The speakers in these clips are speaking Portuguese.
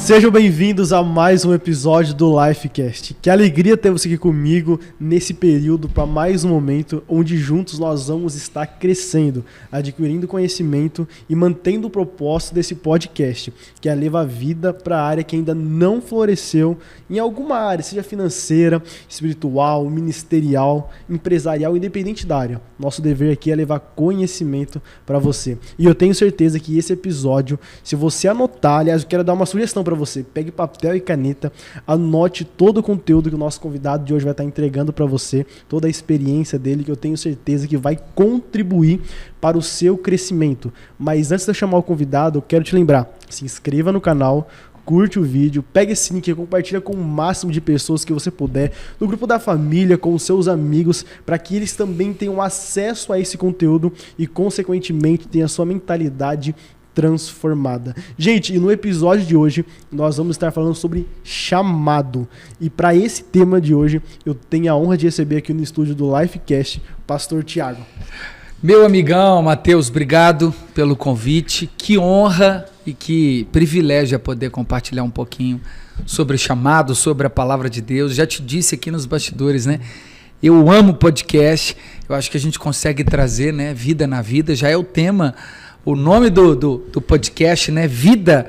Sejam bem-vindos a mais um episódio do Lifecast. Que alegria ter você aqui comigo nesse período para mais um momento onde juntos nós vamos estar crescendo, adquirindo conhecimento e mantendo o propósito desse podcast, que é levar a vida para a área que ainda não floresceu em alguma área, seja financeira, espiritual, ministerial, empresarial, independente da área. Nosso dever aqui é levar conhecimento para você. E eu tenho certeza que esse episódio, se você anotar, aliás, eu quero dar uma sugestão para você, pegue papel e caneta, anote todo o conteúdo que o nosso convidado de hoje vai estar entregando para você, toda a experiência dele, que eu tenho certeza que vai contribuir para o seu crescimento. Mas antes de eu chamar o convidado, eu quero te lembrar, se inscreva no canal, curte o vídeo, pega esse link e compartilha com o máximo de pessoas que você puder, no grupo da família, com os seus amigos, para que eles também tenham acesso a esse conteúdo e, consequentemente, tenham a sua mentalidade transformada. Gente, e no episódio de hoje nós vamos estar falando sobre chamado. E para esse tema de hoje, eu tenho a honra de receber aqui no estúdio do Lifecast o pastor Thiago. Meu amigão Matheus, obrigado pelo convite. Que honra e que privilégio é poder compartilhar um pouquinho sobre o chamado, sobre a palavra de Deus. Já te disse aqui nos bastidores, né? Eu amo podcast. Eu acho que a gente consegue trazer, né, vida na vida. Já é o tema, o nome do podcast, né? Vida.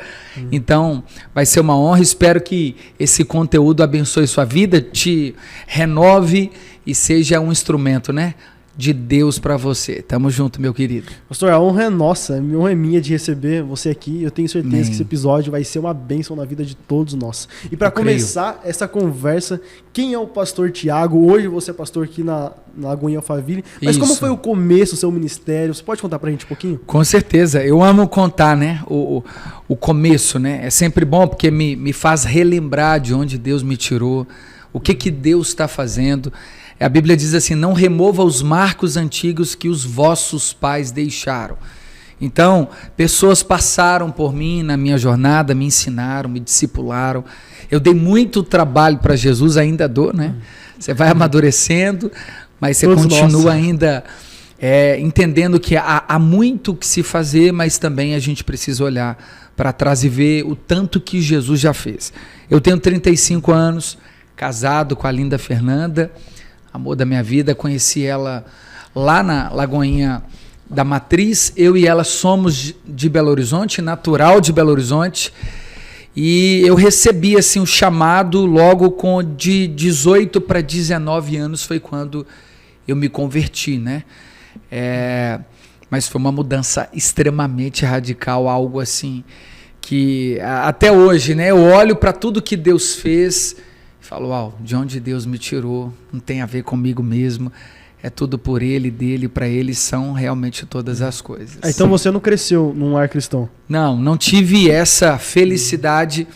Então, vai ser uma honra. Espero que esse conteúdo abençoe sua vida, te renove e seja um instrumento, né, de Deus para você. Tamo junto, meu querido. Pastor, a honra é nossa, a honra é minha de receber você aqui. Eu tenho certeza que esse episódio vai ser uma bênção na vida de todos nós. E para começar essa conversa, quem é o pastor Thiago? Hoje você é pastor aqui na Lagoinha Alphaville. Mas como foi o começo do seu ministério? Você pode contar pra gente um pouquinho? Com certeza. Eu amo contar, né, o começo, né? É sempre bom porque me faz relembrar de onde Deus me tirou, o que Deus está fazendo. A Bíblia diz assim: não remova os marcos antigos que os vossos pais deixaram. Então, pessoas passaram por mim na minha jornada, me ensinaram, me discipularam. Eu dei muito trabalho para Jesus, ainda dou, né? Você vai amadurecendo, mas você continua ainda entendendo que há muito que se fazer, mas também a gente precisa olhar para trás e ver o tanto que Jesus já fez. Eu tenho 35 anos, casado com a linda Fernanda, amor da minha vida. Conheci ela lá na Lagoinha da Matriz. Eu e ela somos de Belo Horizonte, natural de Belo Horizonte. E eu recebi assim um chamado logo de 18 para 19 anos, foi quando eu me converti, né? Mas foi uma mudança extremamente radical, algo assim que até hoje, né, eu olho para tudo que Deus fez e falo: uau, de onde Deus me tirou, não tem a ver comigo mesmo, é tudo por Ele, dele, para Ele são realmente todas as coisas. Então você não cresceu num lar cristão? Não tive essa felicidade,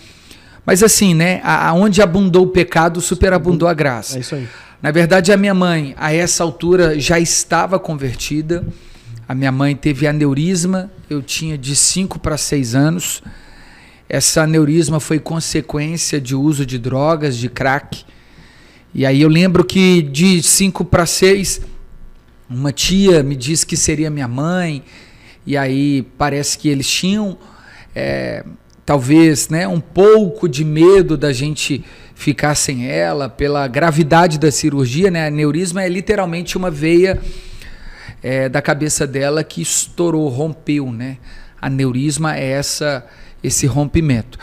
mas assim, né, aonde abundou o pecado, superabundou a graça. É isso aí. Na verdade, a minha mãe, a essa altura, já estava convertida. A minha mãe teve aneurisma, eu tinha de 5 para 6 anos. Essa aneurisma foi consequência de uso de drogas, de crack. E aí eu lembro que de 5 para 6, uma tia me disse que seria minha mãe. E aí parece que eles tinham, talvez, né, um pouco de medo da gente ficar sem ela, pela gravidade da cirurgia, né? Aneurisma é literalmente uma veia da cabeça dela que estourou, rompeu, né? Aneurisma é esse rompimento.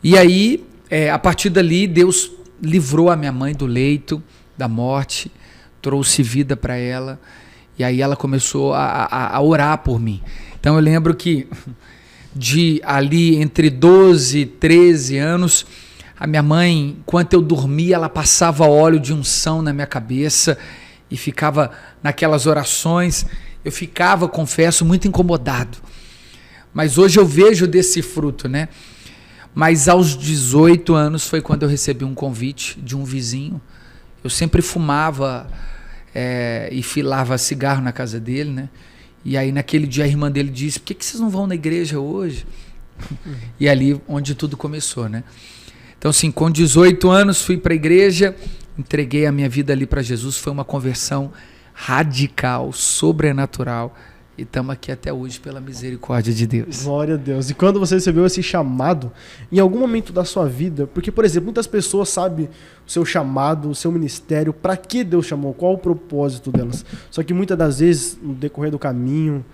E aí, a partir dali, Deus livrou a minha mãe do leito da morte, trouxe vida para ela, e aí ela começou a orar por mim. Então eu lembro que de ali entre 12 e 13 anos, a minha mãe, enquanto eu dormia, ela passava óleo de unção na minha cabeça e ficava naquelas orações. Eu ficava, confesso, muito incomodado. Mas hoje eu vejo desse fruto, né? Mas aos 18 anos foi quando eu recebi um convite de um vizinho. Eu sempre fumava e filava cigarro na casa dele, né? E aí naquele dia a irmã dele disse: por que vocês não vão na igreja hoje? E ali onde tudo começou, né? Então assim, com 18 anos fui para a igreja, entreguei a minha vida ali para Jesus. Foi uma conversão radical, sobrenatural. E estamos aqui até hoje pela misericórdia de Deus. Glória a Deus. E quando você recebeu esse chamado, em algum momento da sua vida, porque, por exemplo, muitas pessoas sabem o seu chamado, o seu ministério, para que Deus chamou, qual o propósito delas. Só que muitas das vezes, no decorrer do caminho,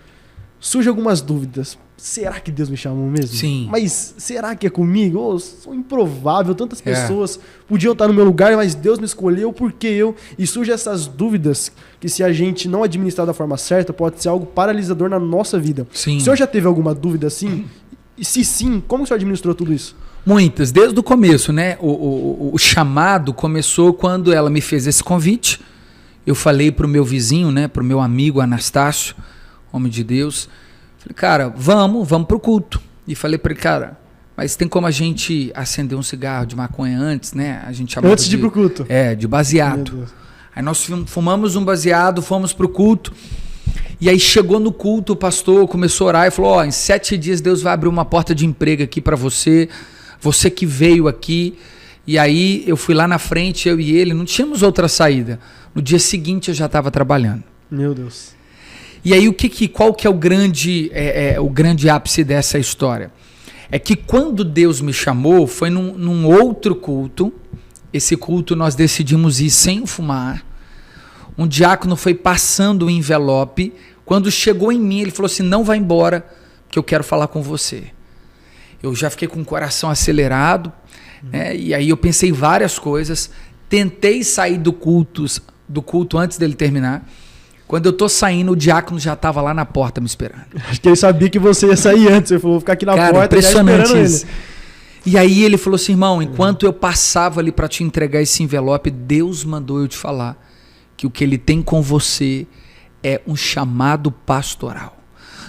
surgem algumas dúvidas. Será que Deus me chamou mesmo? Sim. Mas será que é comigo? Oh, sou improvável. Tantas pessoas podiam estar no meu lugar, mas Deus me escolheu, por que eu? E surgem essas dúvidas que, se a gente não administrar da forma certa, pode ser algo paralisador na nossa vida. Sim. O senhor já teve alguma dúvida assim? E se sim, como o senhor administrou tudo isso? Muitas, desde o começo, né? O chamado começou quando ela me fez esse convite. Eu falei para o meu vizinho, né? Para o meu amigo Anastácio, homem de Deus. Falei, cara, vamos pro culto. E falei para ele, cara, mas tem como a gente acender um cigarro de maconha antes, né? A gente chamava antes de ir pro culto? De baseado. Aí nós fumamos um baseado, fomos pro culto. E aí chegou no culto, o pastor começou a orar e falou, em 7 dias Deus vai abrir uma porta de emprego aqui para você que veio aqui. E aí eu fui lá na frente, eu e ele, não tínhamos outra saída. No dia seguinte eu já estava trabalhando. Meu Deus. E aí qual que é o grande ápice dessa história? É que quando Deus me chamou, foi num outro culto. Esse culto nós decidimos ir sem fumar. Um diácono foi passando o envelope. Quando chegou em mim, ele falou assim, não vai embora, que eu quero falar com você. Eu já fiquei com o coração acelerado, né? E aí eu pensei várias coisas. Tentei sair do culto antes dele terminar. Quando eu tô saindo, o diácono já estava lá na porta me esperando. Acho que ele sabia que você ia sair antes. Ele falou, vou ficar aqui na porta impressionante já esperando isso. ele. E aí ele falou assim, irmão, enquanto eu passava ali para te entregar esse envelope, Deus mandou eu te falar que o que ele tem com você é um chamado pastoral.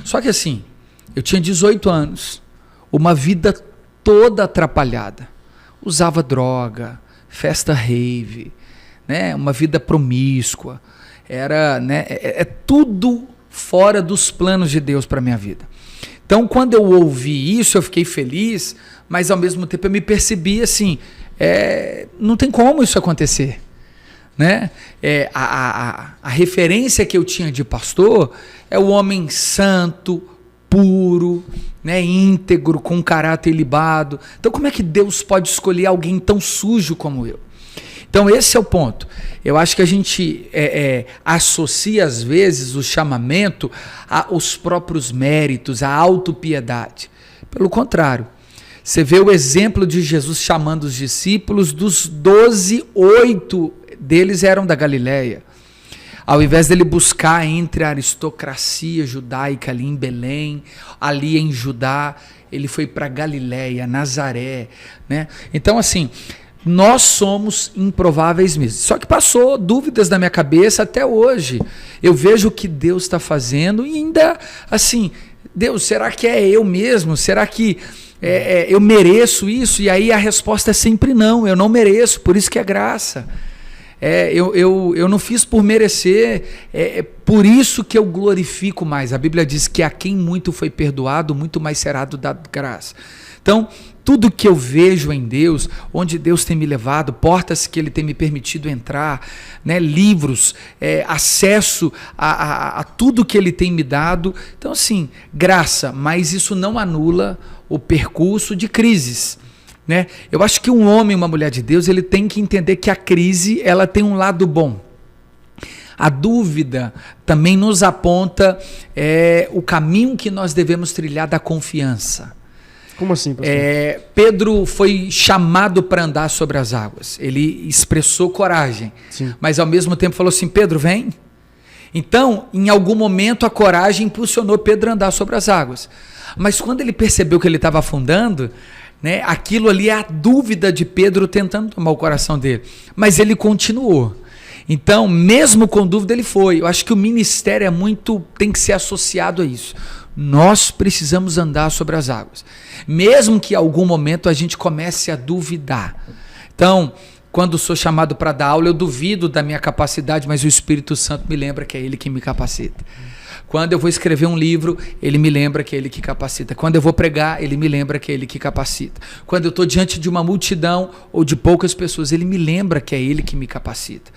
Só que assim, eu tinha 18 anos, uma vida toda atrapalhada. Usava droga, festa rave, né? Uma vida promíscua. Era, né, tudo fora dos planos de Deus para minha vida. Então, quando eu ouvi isso, eu fiquei feliz, mas ao mesmo tempo eu me percebi assim, não tem como isso acontecer. Né? A referência que eu tinha de pastor é o homem santo, puro, né, íntegro, com caráter ilibado. Então, como é que Deus pode escolher alguém tão sujo como eu? Então, esse é o ponto. Eu acho que a gente associa, às vezes, o chamamento aos próprios méritos, à autopiedade. Pelo contrário, você vê o exemplo de Jesus chamando os discípulos, dos 12, 8 deles eram da Galileia. Ao invés dele buscar entre a aristocracia judaica ali em Belém, ali em Judá, ele foi para Galileia, Nazaré, né? Então, assim, nós somos improváveis mesmo. Só que passou dúvidas na minha cabeça até hoje. Eu vejo o que Deus está fazendo e ainda, assim, Deus, será que é eu mesmo? Será que eu mereço isso? E aí a resposta é sempre não, eu não mereço, por isso que é graça. Eu não fiz por merecer, por isso que eu glorifico mais. A Bíblia diz que a quem muito foi perdoado, muito mais será dado graça. Então, tudo que eu vejo em Deus, onde Deus tem me levado, portas que Ele tem me permitido entrar, né, livros, acesso a tudo que Ele tem me dado. Então, assim, graça, mas isso não anula o percurso de crises. Né? Eu acho que um homem, uma mulher de Deus, ele tem que entender que a crise ela tem um lado bom. A dúvida também nos aponta o caminho que nós devemos trilhar da confiança. Como assim, pastor? Pedro foi chamado para andar sobre as águas. Ele expressou coragem, sim, mas ao mesmo tempo falou assim, Pedro, vem. Então, em algum momento, a coragem impulsionou Pedro a andar sobre as águas. Mas quando ele percebeu que ele estava afundando, né, aquilo ali é a dúvida de Pedro tentando tomar o coração dele. Mas ele continuou. Então, mesmo com dúvida, ele foi. Eu acho que o ministério tem que ser associado a isso. Nós precisamos andar sobre as águas. Mesmo que em algum momento a gente comece a duvidar. Então, quando sou chamado para dar aula, eu duvido da minha capacidade, mas o Espírito Santo me lembra que é Ele quem me capacita. Quando eu vou escrever um livro, ele me lembra que é ele que capacita. Quando eu vou pregar, ele me lembra que é ele que capacita. Quando eu estou diante de uma multidão ou de poucas pessoas, ele me lembra que é ele que me capacita.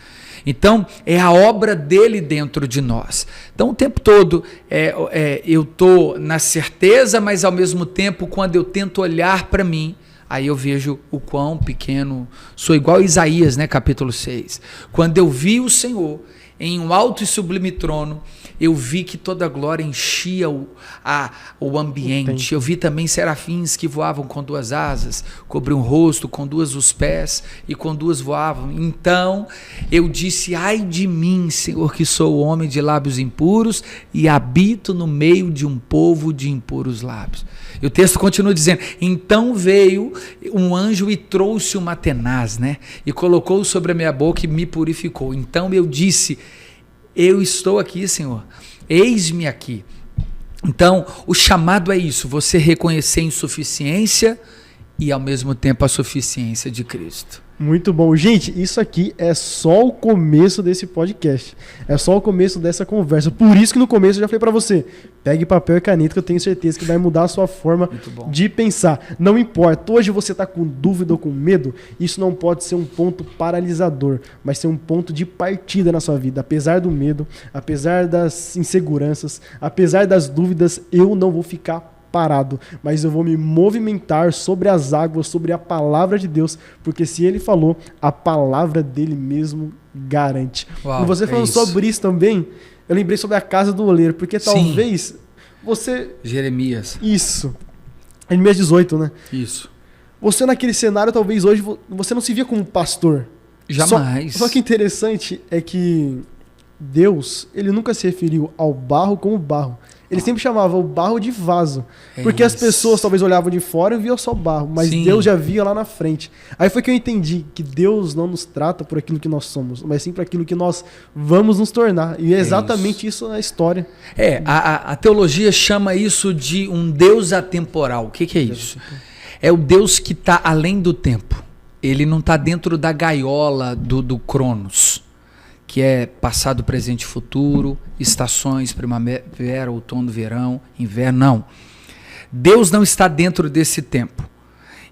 Então, é a obra dele dentro de nós. Então, o tempo todo, eu estou na certeza, mas ao mesmo tempo, quando eu tento olhar para mim, aí eu vejo o quão pequeno sou, igual a Isaías, né, capítulo 6. Quando eu vi o Senhor em um alto e sublime trono, eu vi que toda a glória enchia o ambiente. Eu vi também serafins que voavam com 2 asas, cobriam o rosto, com 2 os pés, e com 2 voavam. Então eu disse: ai de mim, Senhor, que sou homem de lábios impuros e habito no meio de um povo de impuros lábios. E o texto continua dizendo: então veio um anjo e trouxe uma tenaz, né? E colocou sobre a minha boca e me purificou. Então eu disse: eu estou aqui, Senhor, eis-me aqui. Então, o chamado é isso, você reconhecer a insuficiência e ao mesmo tempo a suficiência de Cristo. Muito bom. Gente, isso aqui é só o começo desse podcast. É só o começo dessa conversa. Por isso que no começo eu já falei pra você, pegue papel e caneta, que eu tenho certeza que vai mudar a sua forma de pensar. Não importa, hoje você tá com dúvida ou com medo, isso não pode ser um ponto paralisador, mas ser um ponto de partida na sua vida. Apesar do medo, apesar das inseguranças, apesar das dúvidas, eu não vou ficar parado, mas eu vou me movimentar sobre as águas, sobre a palavra de Deus, porque se ele falou, a palavra dele mesmo garante. Uau, e você falando sobre isso também, eu lembrei sobre a casa do oleiro, porque talvez você... Jeremias. Isso. Jeremias 18, né? Isso. Você naquele cenário, talvez hoje, você não se via como pastor. Jamais. Só que interessante é que Deus, ele nunca se referiu ao barro como barro. Ele sempre chamava o barro de vaso. Porque as pessoas talvez olhavam de fora e viam só barro. Mas Deus já via lá na frente. Aí foi que eu entendi que Deus não nos trata por aquilo que nós somos, mas sim por aquilo que nós vamos nos tornar. E é exatamente isso na história. A teologia chama isso de um Deus atemporal. O que é isso? É o Deus que está além do tempo. Ele não está dentro da gaiola do Cronos, que é passado, presente e futuro, estações, primavera, outono, verão, inverno, não. Deus não está dentro desse tempo.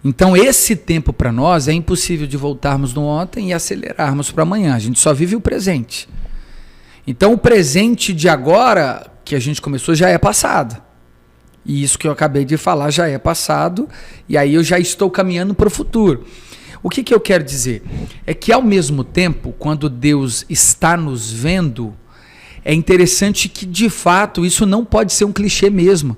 Então esse tempo para nós é impossível de voltarmos no ontem e acelerarmos para amanhã. A gente só vive o presente. Então o presente de agora, que a gente começou, já é passado. E isso que eu acabei de falar já é passado, e aí eu já estou caminhando para o futuro. O que eu quero dizer? É que ao mesmo tempo, quando Deus está nos vendo, é interessante que de fato isso não pode ser um clichê mesmo.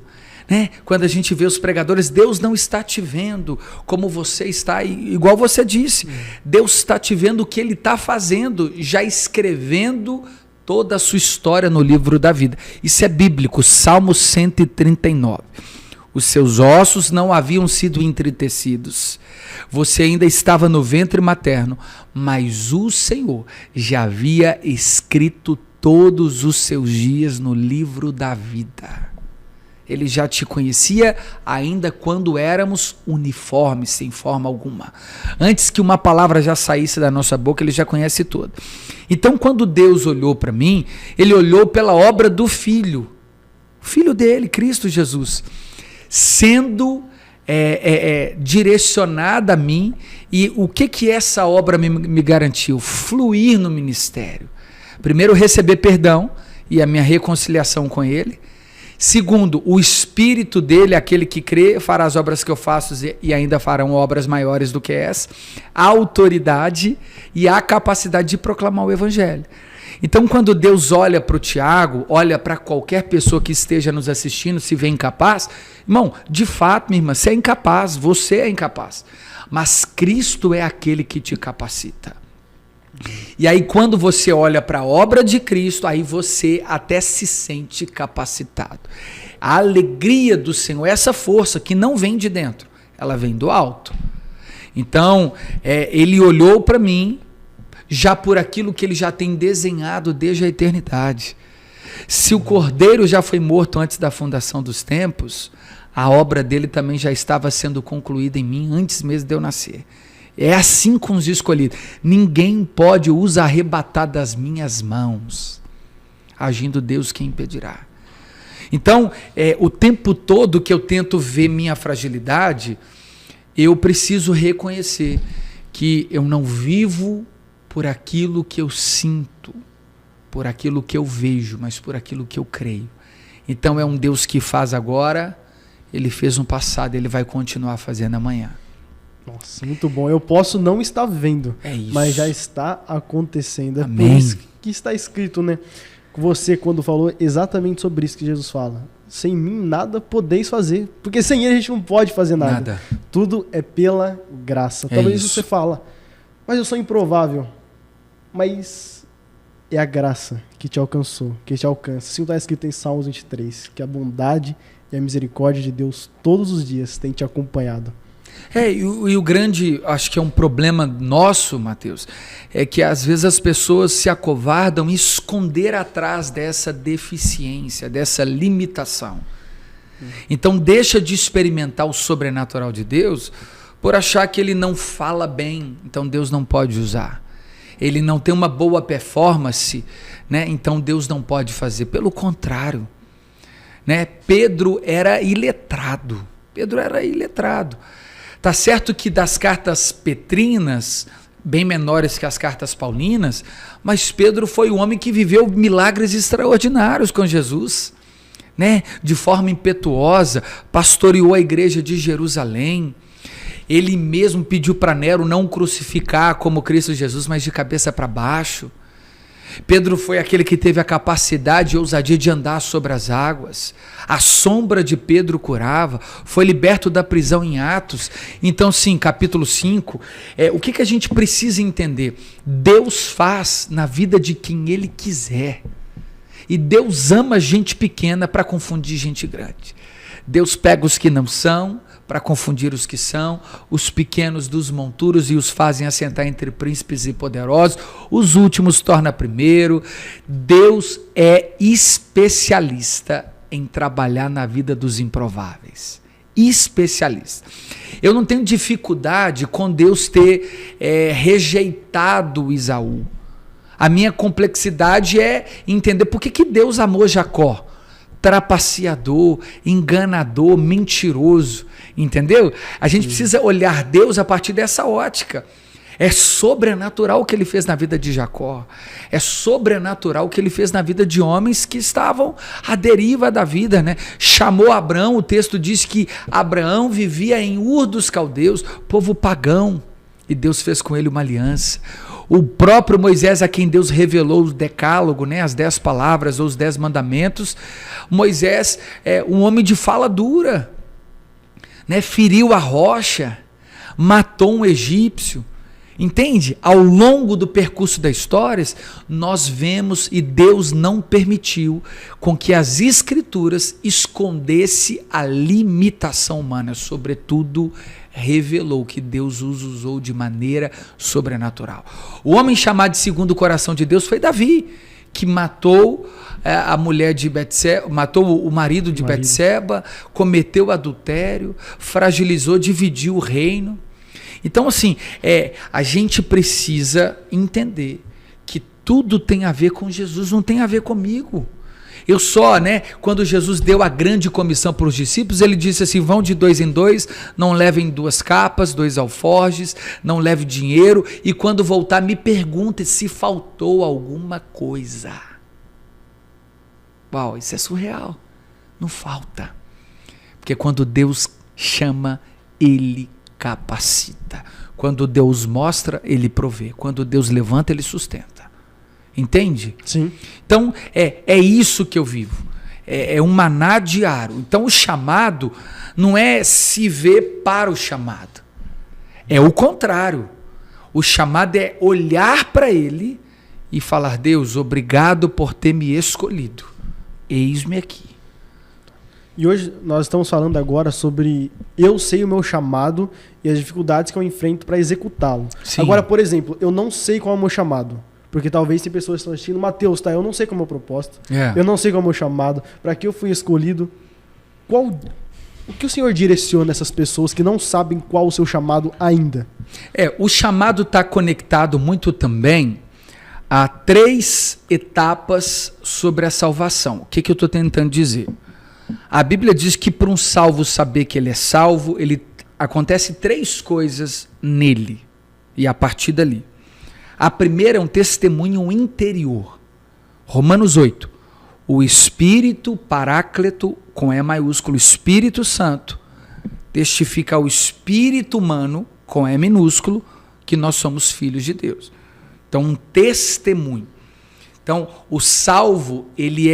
Né? Quando a gente vê os pregadores, Deus não está te vendo como você está, igual você disse, Deus está te vendo o que Ele está fazendo, já escrevendo toda a sua história no livro da vida. Isso é bíblico, Salmo 139. Os seus ossos não haviam sido entretecidos. Você ainda estava no ventre materno, mas o Senhor já havia escrito todos os seus dias no livro da vida. Ele já te conhecia ainda quando éramos uniformes, sem forma alguma. Antes que uma palavra já saísse da nossa boca, Ele já conhece tudo. Então, quando Deus olhou para mim, Ele olhou pela obra do Filho. O Filho dele, Cristo Jesus, sendo direcionada a mim. E o que essa obra me garantiu? Fluir no ministério. Primeiro, receber perdão e a minha reconciliação com Ele. Segundo, o Espírito dele, aquele que crê, fará as obras que eu faço e ainda farão obras maiores do que essa. A autoridade e a capacidade de proclamar o Evangelho. Então, quando Deus olha para o Tiago, olha para qualquer pessoa que esteja nos assistindo, se vê incapaz, irmão, de fato, minha irmã, você é incapaz, você é incapaz. Mas Cristo é aquele que te capacita. E aí, quando você olha para a obra de Cristo, aí você até se sente capacitado. A alegria do Senhor, essa força que não vem de dentro, ela vem do alto. Então, Ele olhou para mim, já por aquilo que Ele já tem desenhado desde a eternidade. Se o Cordeiro já foi morto antes da fundação dos tempos, a obra dele também já estava sendo concluída em mim antes mesmo de eu nascer. É assim com os escolhidos. Ninguém pode os arrebatar das minhas mãos. Agindo Deus, quem impedirá? Então, o tempo todo que eu tento ver minha fragilidade, eu preciso reconhecer que eu não vivo por aquilo que eu sinto, por aquilo que eu vejo, mas por aquilo que eu creio. Então é um Deus que faz agora, Ele fez no passado, Ele vai continuar fazendo amanhã. Nossa, muito bom. Eu posso não estar vendo, mas já está acontecendo. Amém. É por isso que está escrito, né? Você, quando falou exatamente sobre isso que Jesus fala. Sem mim nada podeis fazer. Porque sem ele a gente não pode fazer nada. Tudo é pela graça. Talvez você fala, mas eu sou improvável. Mas é a graça que te alcançou, que te alcança. Assim está escrito em Salmos 23, que a bondade e a misericórdia de Deus todos os dias têm te acompanhado. E o grande, acho que é um problema nosso, Mateus, é que às vezes as pessoas se acovardam em esconder atrás dessa deficiência, dessa limitação. Então deixa de experimentar o sobrenatural de Deus por achar que ele não fala bem, então Deus não pode usar. Ele não tem uma boa performance, né? Então Deus não pode fazer. Pelo contrário, né? Pedro era iletrado. Tá certo que das cartas petrinas, bem menores que as cartas paulinas, mas Pedro foi o homem que viveu milagres extraordinários com Jesus, né? De forma impetuosa, pastoreou a igreja de Jerusalém. Ele mesmo pediu para Nero não crucificar como Cristo Jesus, mas de cabeça para baixo. Pedro foi aquele que teve a capacidade e ousadia de andar sobre as águas. A sombra de Pedro curava, foi liberto da prisão em Atos. Então, sim, capítulo 5, o que a gente precisa entender? Deus faz na vida de quem Ele quiser. E Deus ama gente pequena para confundir gente grande. Deus pega os que não são para confundir os que são, os pequenos dos monturos e os fazem assentar entre príncipes e poderosos, os últimos torna primeiro. Deus é especialista em trabalhar na vida dos improváveis. Especialista. Eu não tenho dificuldade com Deus ter rejeitado Esaú. A minha complexidade é entender por que Deus amou Jacó. Trapaceador, enganador, mentiroso, entendeu? A gente precisa olhar Deus a partir dessa ótica. É sobrenatural o que ele fez na vida de Jacó. É sobrenatural o que ele fez na vida de homens que estavam à deriva da vida, né? Chamou Abraão, o texto diz que Abraão vivia em Ur dos Caldeus, povo pagão, e Deus fez com ele uma aliança. O próprio Moisés, a quem Deus revelou o decálogo, né, as 10 palavras ou os 10 mandamentos, Moisés é um homem de fala dura, né, feriu a rocha, matou um egípcio, entende? Ao longo do percurso das histórias, nós vemos e Deus não permitiu com que as escrituras escondesse a limitação humana, sobretudo revelou que Deus os usou de maneira sobrenatural. O homem chamado de segundo o coração de Deus foi Davi, que matou a mulher de Betseba, matou o marido de Betseba, cometeu adultério, fragilizou, dividiu o reino. Então, assim, a gente precisa entender que tudo tem a ver com Jesus, não tem a ver comigo. Eu só, né, quando Jesus deu a grande comissão para os discípulos, ele disse assim, vão de 2 em 2, não levem 2 capas, 2 alforjes, não leve dinheiro, e quando voltar me perguntem se faltou alguma coisa. Uau, isso é surreal. Não falta. Porque quando Deus chama, Ele capacita. Quando Deus mostra, Ele provê. Quando Deus levanta, Ele sustenta. Entende? Sim. Então, é isso que eu vivo. É um maná diário. Então, o chamado não é se ver para o chamado. É o contrário. O chamado é olhar para Ele e falar, Deus, obrigado por ter me escolhido. Eis-me aqui. E hoje nós estamos falando agora sobre eu sei o meu chamado e as dificuldades que eu enfrento para executá-lo. Sim. Agora, por exemplo, eu não sei qual é o meu chamado. Porque talvez tem pessoas que estão assistindo, Mateus, tá? Eu não sei qual é o meu propósito. Eu não sei qual é o meu chamado. Para que eu fui escolhido? O que o Senhor direciona essas pessoas que não sabem qual o seu chamado ainda? O chamado está conectado muito também a 3 etapas sobre a salvação. O que eu estou tentando dizer? A Bíblia diz que para um salvo saber que ele é salvo, acontece 3 coisas nele e a partir dali. A primeira é um testemunho interior. Romanos 8. O Espírito Paráclito, com E maiúsculo, Espírito Santo, testifica ao espírito humano, com E minúsculo, que nós somos filhos de Deus. Então, um testemunho. Então, o salvo, ele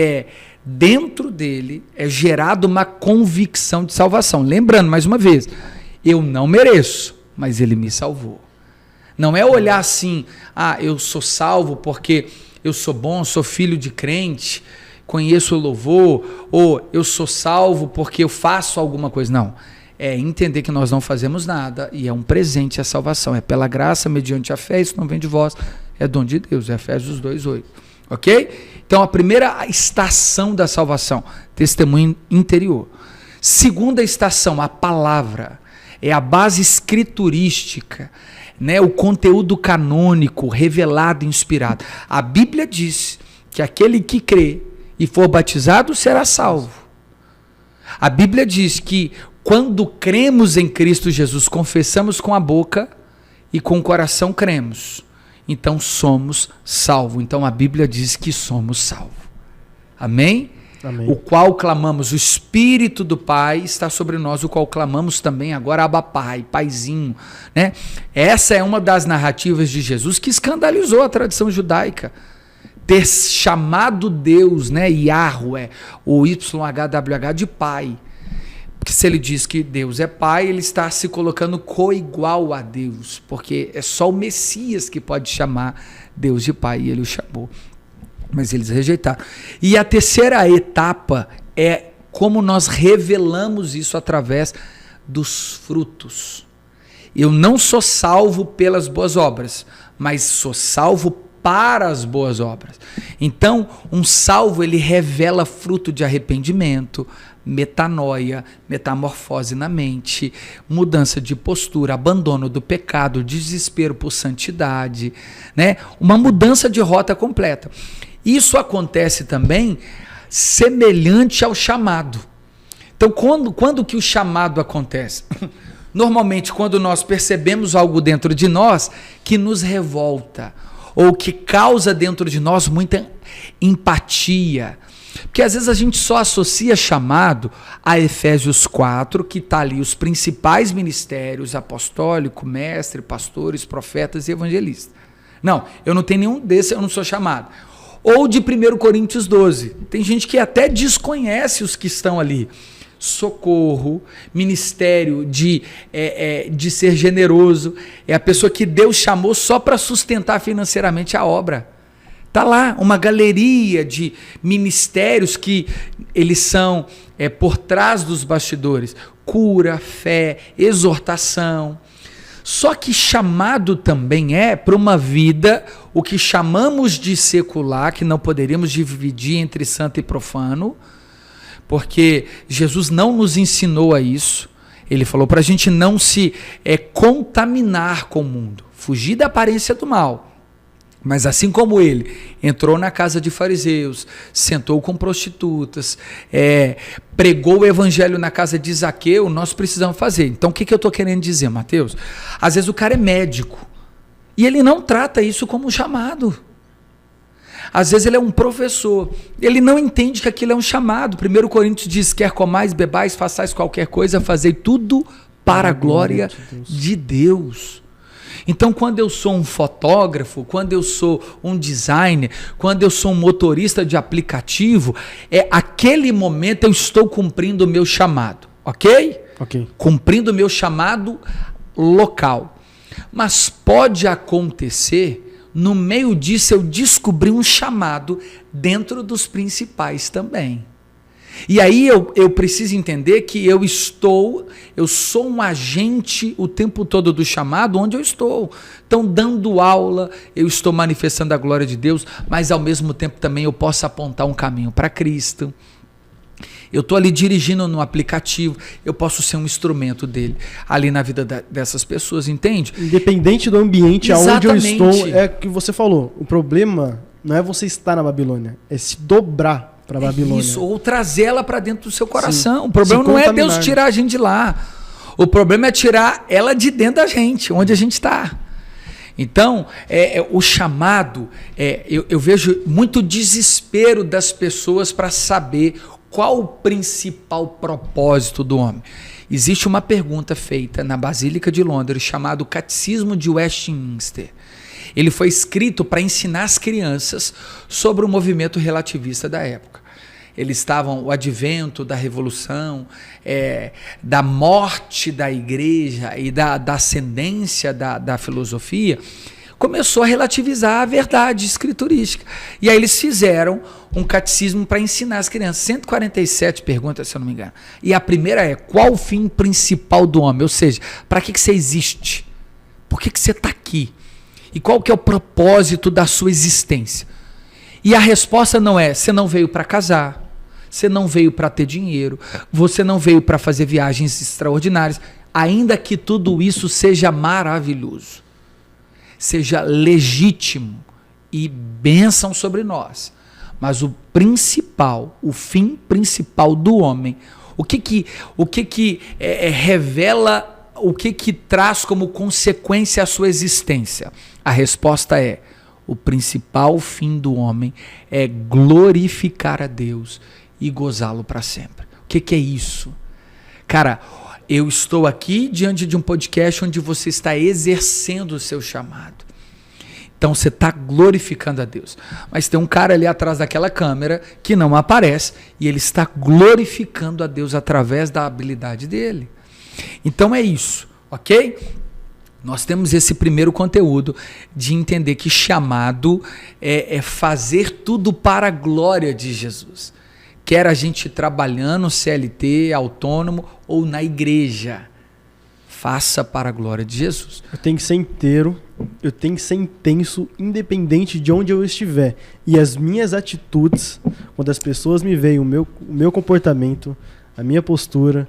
dentro dele, é gerado uma convicção de salvação. Lembrando, mais uma vez, eu não mereço, mas ele me salvou. Não é olhar assim, eu sou salvo porque eu sou bom, sou filho de crente, conheço o louvor, ou eu sou salvo porque eu faço alguma coisa. Não. É entender que nós não fazemos nada e é um presente a salvação. É pela graça, mediante a fé, isso não vem de vós, é dom de Deus. É Efésios 2:8. Ok? Então a primeira estação da salvação, testemunho interior. Segunda estação, a palavra. É a base escriturística, né? O conteúdo canônico, revelado, inspirado. A Bíblia diz que aquele que crê e for batizado será salvo. A Bíblia diz que quando cremos em Cristo Jesus, confessamos com a boca e com o coração cremos. Então somos salvos. Então a Bíblia diz que somos salvos. Amém? Amém. O qual clamamos, o Espírito do Pai está sobre nós, o qual clamamos também agora Abba Pai, Paizinho, né? Essa é uma das narrativas de Jesus que escandalizou a tradição judaica. Ter chamado Deus, né, Yahweh, o YHWH de Pai. Porque se ele diz que Deus é Pai, ele está se colocando coigual a Deus, porque é só o Messias que pode chamar Deus de Pai, e ele o chamou. Mas eles rejeitaram. E a terceira etapa é como nós revelamos isso através dos frutos. Eu não sou salvo pelas boas obras, mas sou salvo para as boas obras. Então, um salvo, ele revela fruto de arrependimento, metanoia, metamorfose na mente, mudança de postura, abandono do pecado, desespero por santidade, né? Uma mudança de rota completa. Isso acontece também semelhante ao chamado. Então, quando que o chamado acontece? Normalmente, quando nós percebemos algo dentro de nós que nos revolta, ou que causa dentro de nós muita empatia. Porque às vezes a gente só associa chamado a Efésios 4, que está ali os principais ministérios, apostólico, mestre, pastores, profetas e evangelistas. Não, eu não tenho nenhum desses, eu não sou chamado. Ou de 1 Coríntios 12. Tem gente que até desconhece os que estão ali. Socorro, ministério de ser generoso, é a pessoa que Deus chamou só para sustentar financeiramente a obra. Está lá uma galeria de ministérios que eles são por trás dos bastidores. Cura, fé, exortação. Só que chamado também é para uma vida, o que chamamos de secular, que não poderíamos dividir entre santo e profano, porque Jesus não nos ensinou a isso. Ele falou para a gente não se contaminar com o mundo, fugir da aparência do mal. Mas assim como ele entrou na casa de fariseus, sentou com prostitutas, pregou o evangelho na casa de Zaqueu, nós precisamos fazer. Então o que eu estou querendo dizer, Mateus? Às vezes o cara é médico e ele não trata isso como um chamado. Às vezes ele é um professor, ele não entende que aquilo é um chamado. 1 Coríntios diz, quer comais, bebais, façais qualquer coisa, fazei tudo para a glória de Deus. Então, quando eu sou um fotógrafo, quando eu sou um designer, quando eu sou um motorista de aplicativo, aquele momento eu estou cumprindo o meu chamado, ok? Cumprindo o meu chamado local. Mas pode acontecer, no meio disso, eu descobri um chamado dentro dos principais também. E aí eu preciso entender que eu sou um agente o tempo todo do chamado onde eu estou. Então, dando aula, eu estou manifestando a glória de Deus, mas ao mesmo tempo também eu posso apontar um caminho para Cristo. Eu estou ali dirigindo no aplicativo, eu posso ser um instrumento dele ali na vida dessas pessoas, entende? Independente do ambiente aonde eu estou, é o que você falou. O problema não é você estar na Babilônia, é se dobrar para a Babilônia. Isso, ou trazer ela para dentro do seu coração. Sim. O problema não é Deus né? tirar a gente de lá. O problema é tirar ela de dentro da gente, onde a gente está. Então, o chamado, eu vejo muito desespero das pessoas para saber qual o principal propósito do homem. Existe uma pergunta feita na Basílica de Londres, chamado Catecismo de Westminster. Ele foi escrito para ensinar as crianças sobre o movimento relativista da época. Eles estavam, o advento da revolução, da morte da igreja e da ascendência da filosofia, começou a relativizar a verdade escriturística. E aí eles fizeram um catecismo para ensinar as crianças. 147 perguntas, se eu não me engano. E a primeira é, qual o fim principal do homem? Ou seja, para que você existe? Por que você está aqui? E qual que é o propósito da sua existência? E a resposta não é, você não veio para casar, você não veio para ter dinheiro, você não veio para fazer viagens extraordinárias, ainda que tudo isso seja maravilhoso, seja legítimo e bênção sobre nós. Mas o principal, o fim principal do homem, o que revela, o que traz como consequência a sua existência? A resposta é, o principal fim do homem é glorificar a Deus e gozá-lo para sempre. O que é isso? Cara, eu estou aqui diante de um podcast onde você está exercendo o seu chamado. Então você está glorificando a Deus. Mas tem um cara ali atrás daquela câmera que não aparece e ele está glorificando a Deus através da habilidade dele. Então é isso, ok? Nós temos esse primeiro conteúdo de entender que chamado é fazer tudo para a glória de Jesus. Quer a gente trabalhando, CLT, autônomo ou na igreja. Faça para a glória de Jesus. Eu tenho que ser inteiro, eu tenho que ser intenso, independente de onde eu estiver. E as minhas atitudes, quando as pessoas me veem, o meu comportamento, a minha postura...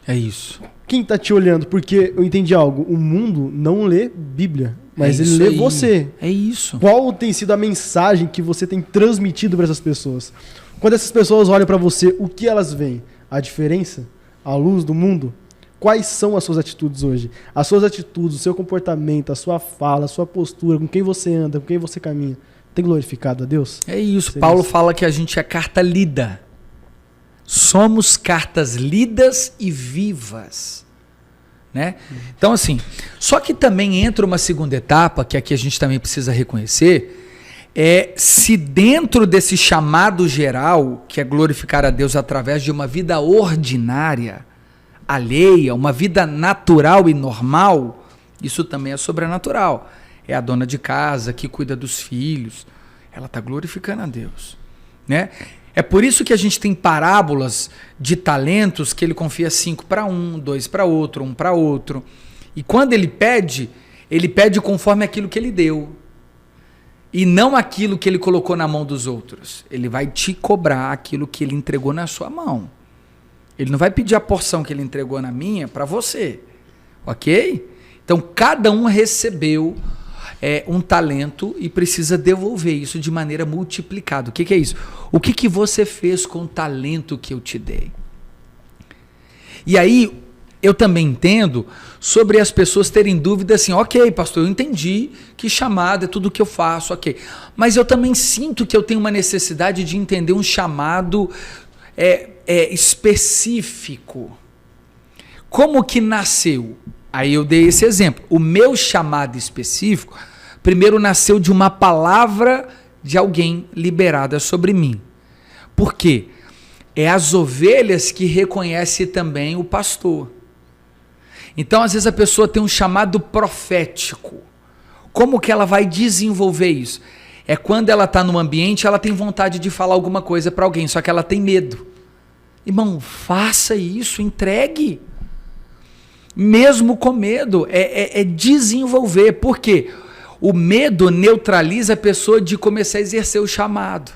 É isso. Quem está te olhando? Porque eu entendi algo. O mundo não lê Bíblia, mas ele lê você. É isso. Qual tem sido a mensagem que você tem transmitido para essas pessoas? Quando essas pessoas olham para você, o que elas veem? A diferença? A luz do mundo? Quais são as suas atitudes hoje? As suas atitudes, o seu comportamento, a sua fala, a sua postura, com quem você anda, com quem você caminha, tem glorificado a Deus? É isso. Paulo fala que a gente é carta lida. Somos cartas lidas e vivas, né? Então assim, só que também entra uma segunda etapa, que aqui a gente também precisa reconhecer, se dentro desse chamado geral, que é glorificar a Deus através de uma vida ordinária, alheia, uma vida natural e normal, isso também é sobrenatural. É a dona de casa que cuida dos filhos, ela está glorificando a Deus, né? É por isso que a gente tem parábolas de talentos que ele confia 5 para um, 2 para outro, 1 para outro. E quando ele pede conforme aquilo que ele deu. E não aquilo que ele colocou na mão dos outros. Ele vai te cobrar aquilo que ele entregou na sua mão. Ele não vai pedir a porção que ele entregou na minha para você. Ok? Então cada um recebeu um talento e precisa devolver isso de maneira multiplicada. O que é isso? O que você fez com o talento que eu te dei? E aí, eu também entendo sobre as pessoas terem dúvida assim, ok, pastor, eu entendi que chamado é tudo que eu faço, ok. Mas eu também sinto que eu tenho uma necessidade de entender um chamado específico. Como que nasceu? Aí eu dei esse exemplo. O meu chamado específico, primeiro nasceu de uma palavra de alguém liberada sobre mim. Por quê? É as ovelhas que reconhecem também o pastor. Então, às vezes a pessoa tem um chamado profético. Como que ela vai desenvolver isso? É quando ela está num ambiente, ela tem vontade de falar alguma coisa para alguém, só que ela tem medo. Irmão, faça isso, entregue. Mesmo com medo, é desenvolver. Por quê? O medo neutraliza a pessoa de começar a exercer o chamado.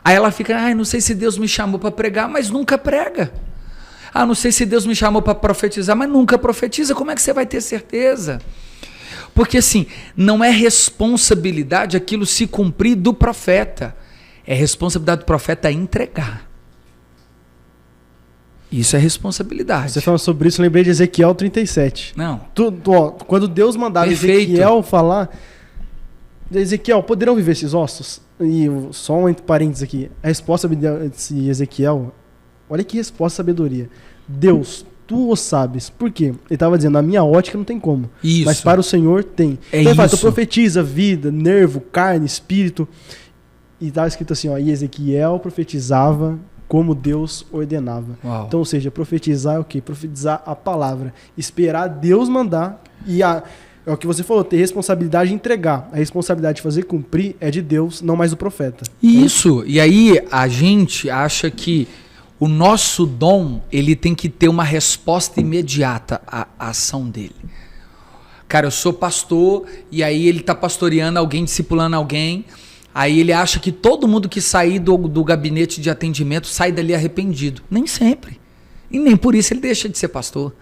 Aí ela fica, não sei se Deus me chamou para pregar, mas nunca prega. Não sei se Deus me chamou para profetizar, mas nunca profetiza. Como é que você vai ter certeza? Porque assim, não é responsabilidade aquilo se cumprir do profeta. É responsabilidade do profeta entregar. Isso é responsabilidade. Você falando sobre isso, eu lembrei de Ezequiel 37. Não. Quando Deus mandava Perfeito. Ezequiel falar, Ezequiel, poderão viver esses ossos? E só um entre parênteses aqui, a resposta de Ezequiel, olha que resposta, sabedoria. Deus, tu o sabes. Por quê? Ele estava dizendo, na minha ótica não tem como. Isso. Mas para o Senhor tem. É então ele fala, isso. tu profetiza vida, nervo, carne, espírito. E estava escrito assim, ó, e Ezequiel profetizava como Deus ordenava. Uau. Então, ou seja, profetizar é o quê? Profetizar a palavra. Esperar Deus mandar e é o que você falou, ter responsabilidade de entregar. A responsabilidade de fazer cumprir é de Deus, não mais do profeta. Isso. E aí a gente acha que o nosso dom, ele tem que ter uma resposta imediata à ação dele. Cara, eu sou pastor e aí ele está pastoreando alguém, discipulando alguém. Aí ele acha que todo mundo que sair do gabinete de atendimento sai dali arrependido. Nem sempre. E nem por isso ele deixa de ser pastor.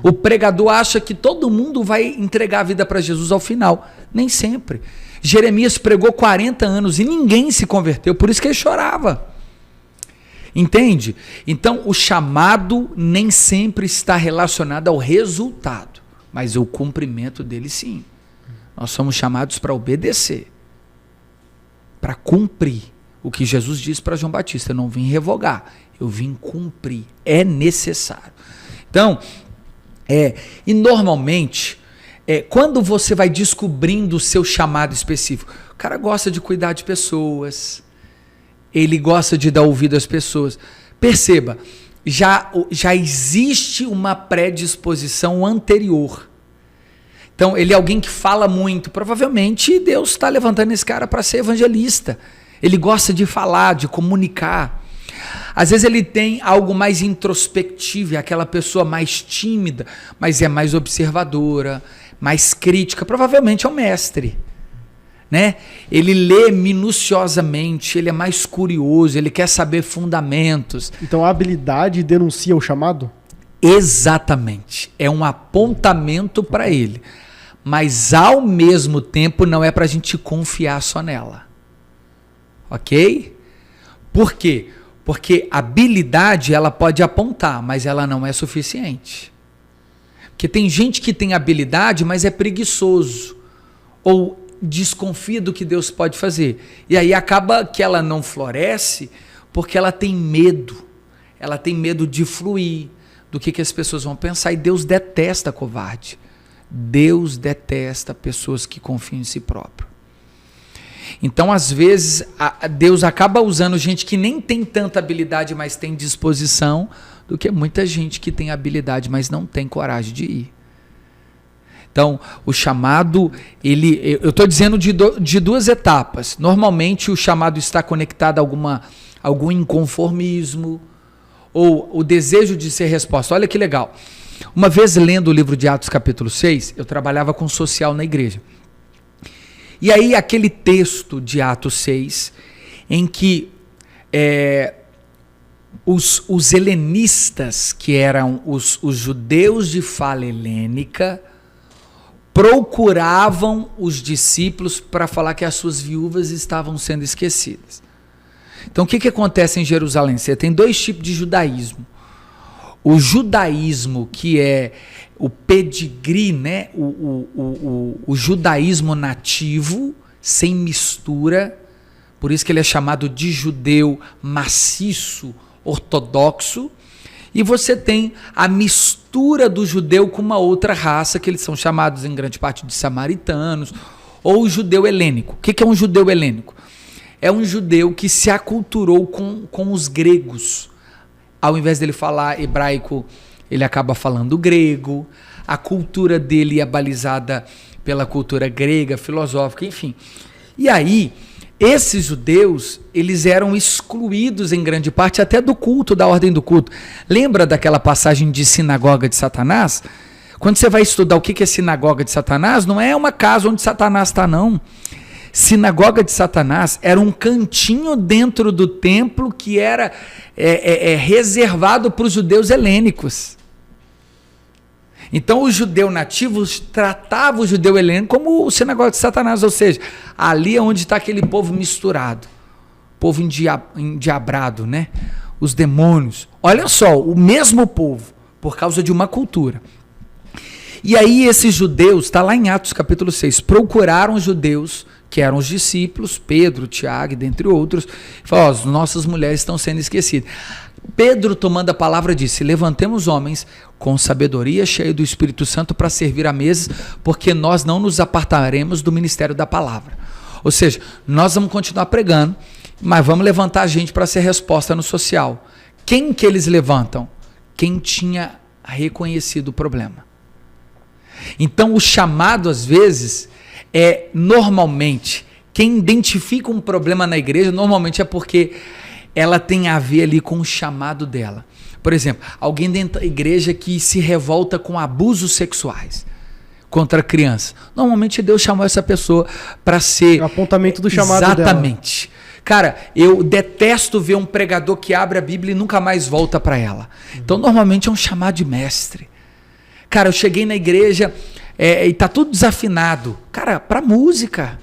O pregador acha que todo mundo vai entregar a vida para Jesus ao final. Nem sempre. Jeremias pregou 40 anos e ninguém se converteu, por isso que ele chorava. Entende? Então o chamado nem sempre está relacionado ao resultado, mas o cumprimento dele sim. Nós somos chamados para obedecer, para cumprir o que Jesus disse para João Batista. Eu não vim revogar, eu vim cumprir. É necessário. Então, e normalmente, quando você vai descobrindo o seu chamado específico, o cara gosta de cuidar de pessoas, ele gosta de dar ouvido às pessoas. Perceba, já existe uma predisposição anterior. Então, ele é alguém que fala muito. Provavelmente, Deus está levantando esse cara para ser evangelista. Ele gosta de falar, de comunicar. Às vezes ele tem algo mais introspectivo, é aquela pessoa mais tímida, mas é mais observadora, mais crítica. Provavelmente é um mestre, né? Ele lê minuciosamente, ele é mais curioso, ele quer saber fundamentos. Então a habilidade denuncia o chamado? Exatamente. É um apontamento para ele. Mas ao mesmo tempo não é para a gente confiar só nela. Ok? Por quê? Porque a habilidade ela pode apontar, mas ela não é suficiente. Porque tem gente que tem habilidade, mas é preguiçoso. Ou desconfia do que Deus pode fazer. E aí acaba que ela não floresce porque ela tem medo. Ela tem medo de fluir, do que as pessoas vão pensar. E Deus detesta covarde. Deus detesta pessoas que confiam em si próprio. Então, às vezes, Deus acaba usando gente que nem tem tanta habilidade, mas tem disposição, do que muita gente que tem habilidade, mas não tem coragem de ir. Então, o chamado, eu estou dizendo de duas etapas. Normalmente, o chamado está conectado a algum inconformismo, ou o desejo de ser resposta. Olha que legal. Uma vez lendo o livro de Atos capítulo 6, eu trabalhava com social na igreja. E aí aquele texto de Atos 6, em que os helenistas, que eram os judeus de fala helênica, procuravam os discípulos para falar que as suas viúvas estavam sendo esquecidas. Então o que acontece em Jerusalém? Você tem dois tipos de judaísmo. O judaísmo que é o pedigree, né? o judaísmo nativo, sem mistura, por isso que ele é chamado de judeu maciço, ortodoxo, e você tem a mistura do judeu com uma outra raça, que eles são chamados em grande parte de samaritanos, ou o judeu helênico. O que é um judeu helênico? É um judeu que se aculturou com os gregos. Ao invés dele falar hebraico, ele acaba falando grego. A cultura dele é balizada pela cultura grega, filosófica, enfim. E aí, esses judeus, eles eram excluídos em grande parte até do culto, da ordem do culto. Lembra daquela passagem de sinagoga de Satanás? Quando você vai estudar o que é sinagoga de Satanás, não é uma casa onde Satanás está, não. Sinagoga de Satanás era um cantinho dentro do templo que era reservado para os judeus helênicos. Então os judeus nativos tratavam o judeu helênico como o sinagoga de Satanás, ou seja, ali é onde está aquele povo misturado. povo endiabrado, né? Os demônios. Olha só, o mesmo povo, por causa de uma cultura. E aí esses judeus, está lá em Atos capítulo 6, procuraram os judeus, que eram os discípulos, Pedro, Tiago, dentre outros, e falaram, as nossas mulheres estão sendo esquecidas. Pedro, tomando a palavra, disse, levantemos homens com sabedoria, cheio do Espírito Santo, para servir à mesa, porque nós não nos apartaremos do ministério da palavra. Ou seja, nós vamos continuar pregando, mas vamos levantar a gente para ser resposta no social. Quem que eles levantam? Quem tinha reconhecido o problema. Então, o chamado, às vezes, é normalmente, quem identifica um problema na igreja, normalmente é porque ela tem a ver ali com o chamado dela. Por exemplo, alguém dentro da igreja que se revolta com abusos sexuais contra a criança. Normalmente Deus chamou essa pessoa para ser... O apontamento do chamado exatamente. Dela. Cara, eu detesto ver um pregador que abre a Bíblia e nunca mais volta para ela. Então, normalmente é um chamado de mestre. Cara, eu cheguei na igreja e tá tudo desafinado. Cara, para música.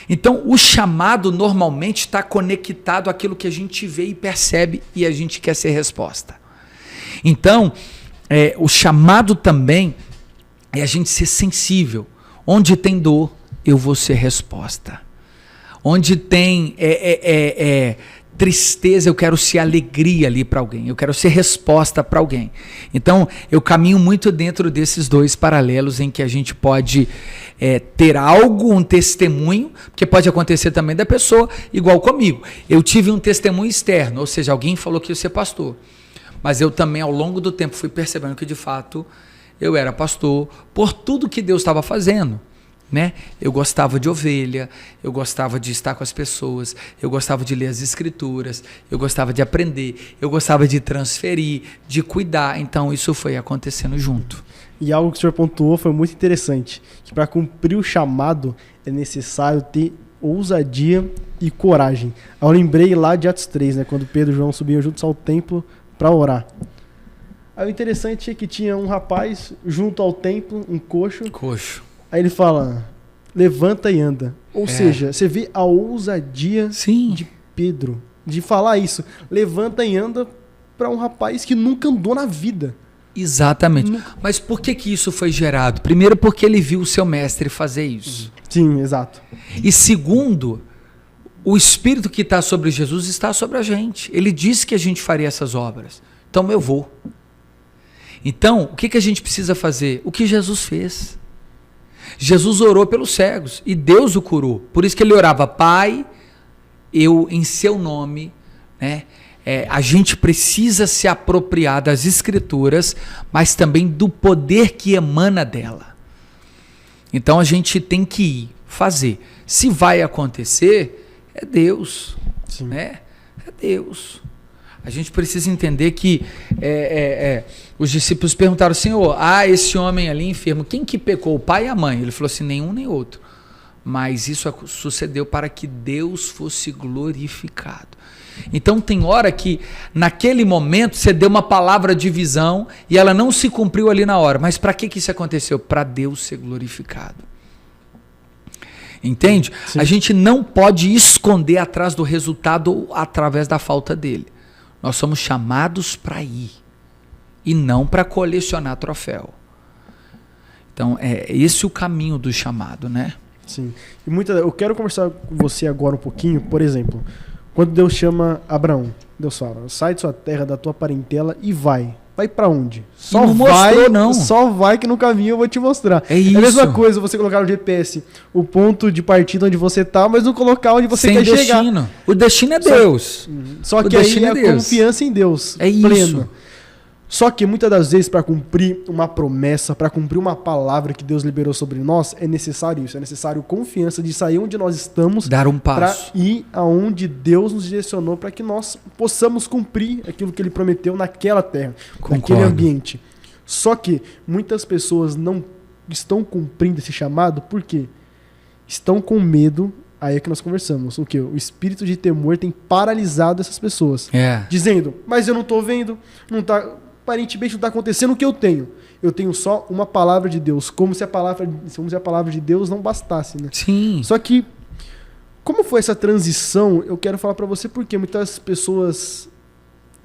Então, o chamado normalmente está conectado àquilo que a gente vê e percebe e a gente quer ser resposta. Então, o chamado também é a gente ser sensível. Onde tem dor, eu vou ser resposta. Onde tem tristeza, eu quero ser alegria ali para alguém. Eu quero ser resposta para alguém. Então, eu caminho muito dentro desses dois paralelos em que a gente pode ter algo, um testemunho, porque pode acontecer também da pessoa, igual comigo. Eu tive um testemunho externo, ou seja, alguém falou que ia ser pastor. Mas eu também, ao longo do tempo, fui percebendo que, de fato, eu era pastor por tudo que Deus estava fazendo. Né? Eu gostava de ovelha, eu gostava de estar com as pessoas, eu gostava de ler as escrituras, eu gostava de aprender, eu gostava de transferir, de cuidar. Então isso foi acontecendo junto. E algo que o senhor pontuou foi muito interessante, que para cumprir o chamado é necessário ter ousadia e coragem. Eu lembrei lá de Atos 3, né, quando Pedro e João subiam juntos ao templo para orar. Aí o interessante é que tinha um rapaz junto ao templo, um coxo. Aí ele fala, levanta e anda. Ou seja, você vê a ousadia de Pedro, de falar isso. Levanta e anda para um rapaz que nunca andou na vida. Exatamente. Mas por que isso foi gerado? Primeiro, porque ele viu o seu mestre fazer isso. Sim, exato. E segundo, o Espírito que está sobre Jesus está sobre a gente. Ele disse que a gente faria essas obras. Então eu vou. Então, o que a gente precisa fazer? O que Jesus fez. Jesus orou pelos cegos e Deus o curou. Por isso que ele orava, Pai, eu em seu nome, né? A gente precisa se apropriar das escrituras, mas também do poder que emana dela. Então a gente tem que ir fazer. Se vai acontecer, é Deus. Sim. Né? É Deus. A gente precisa entender que os discípulos perguntaram, Senhor, esse homem ali enfermo, quem que pecou, o pai e a mãe? Ele falou assim, nenhum nem outro. Mas isso sucedeu para que Deus fosse glorificado. Então tem hora que naquele momento você deu uma palavra de visão e ela não se cumpriu ali na hora. Mas para que isso aconteceu? Para Deus ser glorificado. Entende? Sim. A gente não pode esconder atrás do resultado através da falta dele. Nós somos chamados para ir e não para colecionar troféu. Então, é esse o caminho do chamado, né? Sim. E eu quero conversar com você agora um pouquinho, por exemplo, quando Deus chama Abraão, Deus fala, sai de sua terra, da tua parentela e vai. Vai pra onde? Só não vai, não. Só vai que no caminho eu vou te mostrar. É isso. É a mesma coisa você colocar no GPS o ponto de partida onde você tá, mas não colocar onde você quer destino. Chegar. O destino é Deus. Só que aí é confiança em Deus. É pleno. Isso. Só que muitas das vezes para cumprir uma promessa, para cumprir uma palavra que Deus liberou sobre nós, é necessário isso. É necessário confiança de sair onde nós estamos. Dar um passo. Para ir aonde Deus nos direcionou para que nós possamos cumprir aquilo que Ele prometeu naquela terra, naquele ambiente. Só que muitas pessoas não estão cumprindo esse chamado porque estão com medo. Aí é que nós conversamos. O quê? O espírito de temor tem paralisado essas pessoas. Dizendo, mas eu não estou vendo, não está... Aparentemente não está acontecendo o que eu tenho. Eu tenho só uma palavra de Deus. Como se a palavra de Deus não bastasse, né? Sim. Só que Como foi essa transição? Eu quero falar para você porque muitas pessoas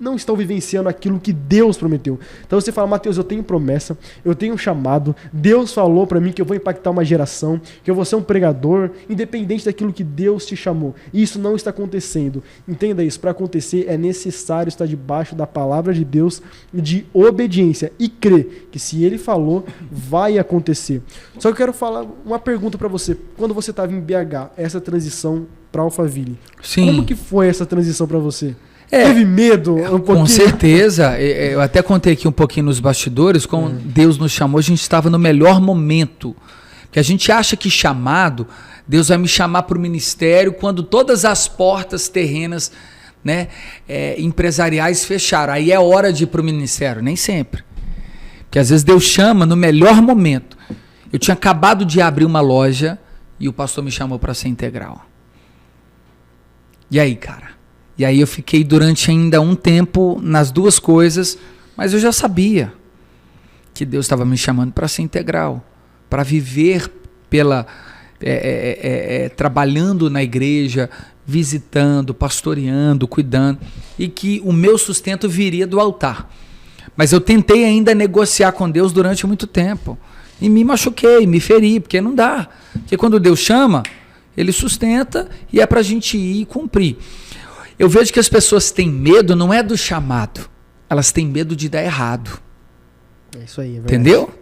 não estão vivenciando aquilo que Deus prometeu. Então você fala, Mateus, eu tenho promessa, eu tenho um chamado, Deus falou para mim que eu vou impactar uma geração, que eu vou ser um pregador, independente daquilo que Deus te chamou. E isso não está acontecendo. Entenda isso, para acontecer é necessário estar debaixo da palavra de Deus, de obediência e crer que se Ele falou, vai acontecer. Só que eu quero falar uma pergunta para você. Quando você estava em BH, essa transição para Alphaville, Sim. Como que foi essa transição para você? Teve medo um pouquinho? Com certeza. Eu até contei aqui um pouquinho nos bastidores, como Deus nos chamou, a gente estava no melhor momento. Porque a gente acha que chamado, Deus vai me chamar para o ministério quando todas as portas terrenas, né, empresariais fecharam. Aí é hora de ir para o ministério. Nem sempre. Porque às vezes Deus chama no melhor momento. Eu tinha acabado de abrir uma loja e o pastor me chamou para ser integral. E aí, cara? E aí eu fiquei durante ainda um tempo nas duas coisas, mas eu já sabia que Deus estava me chamando para ser integral, para viver trabalhando na igreja, visitando, pastoreando, cuidando, e que o meu sustento viria do altar. Mas eu tentei ainda negociar com Deus durante muito tempo, e me machuquei, me feri, porque não dá. Porque quando Deus chama, Ele sustenta e é para a gente ir e cumprir. Eu vejo que as pessoas têm medo, não é do chamado, elas têm medo de dar errado. É isso aí, é verdade. Entendeu?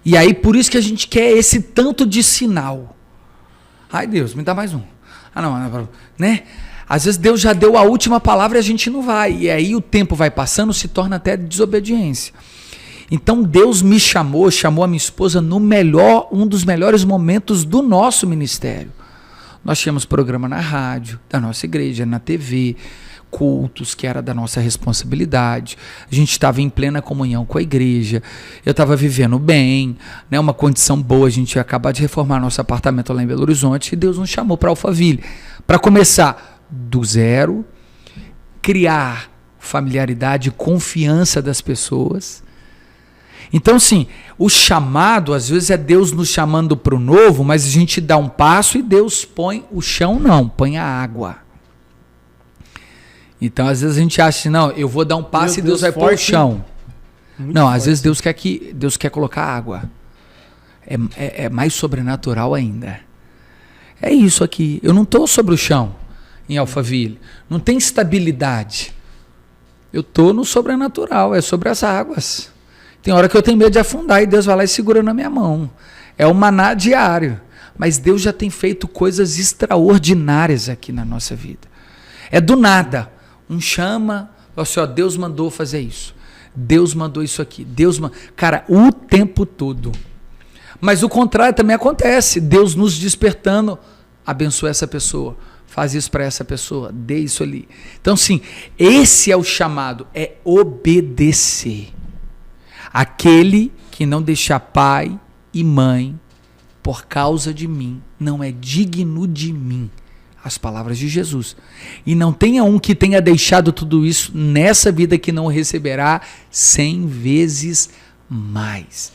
E aí por isso que a gente quer esse tanto de sinal. Ai Deus, me dá mais um. Não, né? Às vezes Deus já deu a última palavra e a gente não vai. E aí o tempo vai passando, se torna até desobediência. Então Deus me chamou a minha esposa no um dos melhores momentos do nosso ministério. Nós tínhamos programa na rádio, da nossa igreja, na TV, cultos que era da nossa responsabilidade. A gente estava em plena comunhão com a igreja. Eu estava vivendo bem, né, uma condição boa. A gente ia acabar de reformar nosso apartamento lá em Belo Horizonte e Deus nos chamou para Alphaville. Para começar do zero, criar familiaridade e confiança das pessoas. Então, sim, o chamado, às vezes, é Deus nos chamando para o novo, mas a gente dá um passo e Deus põe o chão, não, põe a água. Então, às vezes, a gente acha assim, não, eu vou dar um passo e Deus vai pôr o chão. Não, às vezes, Deus quer colocar água. É mais sobrenatural ainda. É isso aqui. Eu não estou sobre o chão em Alphaville. Não tem estabilidade. Eu estou no sobrenatural, é sobre as águas. Tem hora que eu tenho medo de afundar e Deus vai lá e segura na minha mão. É o maná diário. Mas Deus já tem feito coisas extraordinárias aqui na nossa vida. É do nada. Um chama, assim, ó, Deus mandou fazer isso. Deus mandou isso aqui. Cara, o tempo todo. Mas o contrário também acontece. Deus nos despertando, abençoa essa pessoa. Faz isso para essa pessoa. Dê isso ali. Então, sim, esse é o chamado. É obedecer. Aquele que não deixar pai e mãe por causa de mim, não é digno de mim. As palavras de Jesus. E não tenha um que tenha deixado tudo isso nessa vida que não receberá 100 vezes mais.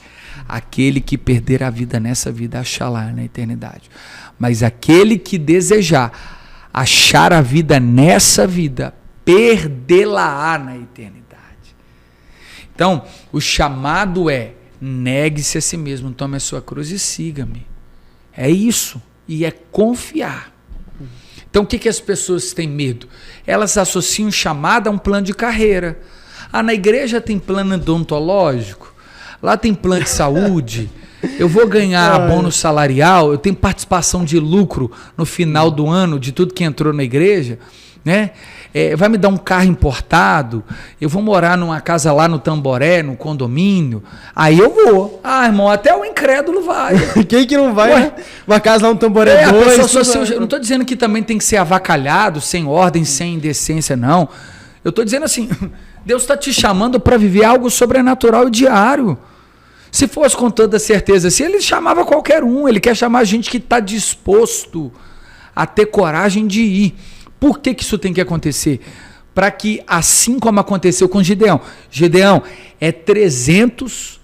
Aquele que perder a vida nessa vida, achará na eternidade. Mas aquele que desejar achar a vida nessa vida, perdê-la-á na eternidade. Então, o chamado é, negue-se a si mesmo, tome a sua cruz e siga-me. É isso. E é confiar. Então, o que as pessoas têm medo? Elas associam chamado a um plano de carreira. Na igreja tem plano odontológico, lá tem plano de saúde, eu vou ganhar bônus salarial, eu tenho participação de lucro no final do ano de tudo que entrou na igreja, né? Vai me dar um carro importado, eu vou morar numa casa lá no Tamboré, no condomínio, aí eu vou. Irmão, até o incrédulo vai. Quem que não vai, né? Uma casa lá no Tamboré 2. Eu não estou dizendo que também tem que ser avacalhado, sem ordem, sem indecência, não. Eu estou dizendo assim, Deus está te chamando para viver algo sobrenatural e diário. Se fosse com toda certeza assim, ele chamava qualquer um, ele quer chamar gente que está disposto a ter coragem de ir. Por que isso tem que acontecer? Para que, assim como aconteceu com Gideão, é 300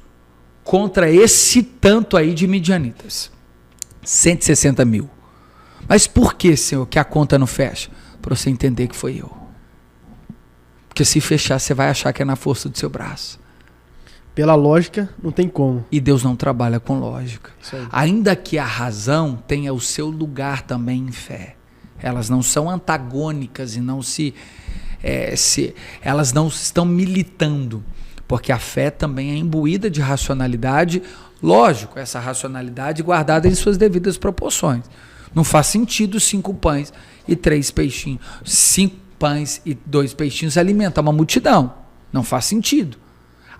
contra esse tanto aí de midianitas. 160 mil. Mas por que, Senhor, que a conta não fecha? Para você entender que foi eu. Porque se fechar, você vai achar que é na força do seu braço. Pela lógica, não tem como. E Deus não trabalha com lógica. Isso aí. Ainda que a razão tenha o seu lugar também em fé. Elas não são antagônicas e não elas não estão militando. Porque a fé também é imbuída de racionalidade. Lógico, essa racionalidade guardada em suas devidas proporções. Não faz sentido 5 pães e 3 peixinhos. 5 pães e 2 peixinhos alimentar uma multidão. Não faz sentido.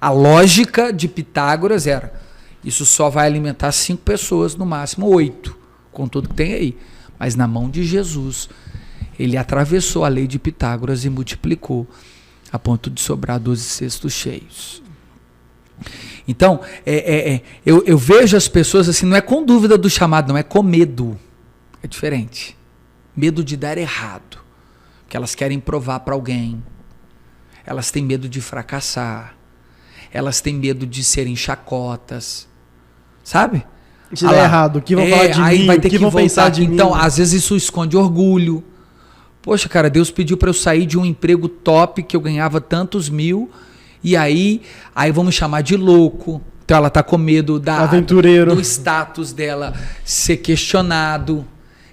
A lógica de Pitágoras era: isso só vai alimentar 5 pessoas, no máximo 8, com tudo que tem aí. Mas na mão de Jesus, ele atravessou a lei de Pitágoras e multiplicou, a ponto de sobrar 12 cestos cheios. Então, eu vejo as pessoas assim, não é com dúvida do chamado, não, é com medo. É diferente. Medo de dar errado. Que elas querem provar para alguém. Elas têm medo de fracassar. Elas têm medo de serem chacotas. Sabe? Se der errado, o que vão falar de mim? Vai ter o que vão pensar de mim? Então, às vezes isso esconde orgulho. Poxa, cara, Deus pediu para eu sair de um emprego top que eu ganhava tantos mil, e aí vamos chamar de louco. Então ela tá com medo aventureiro, do status dela ser questionado.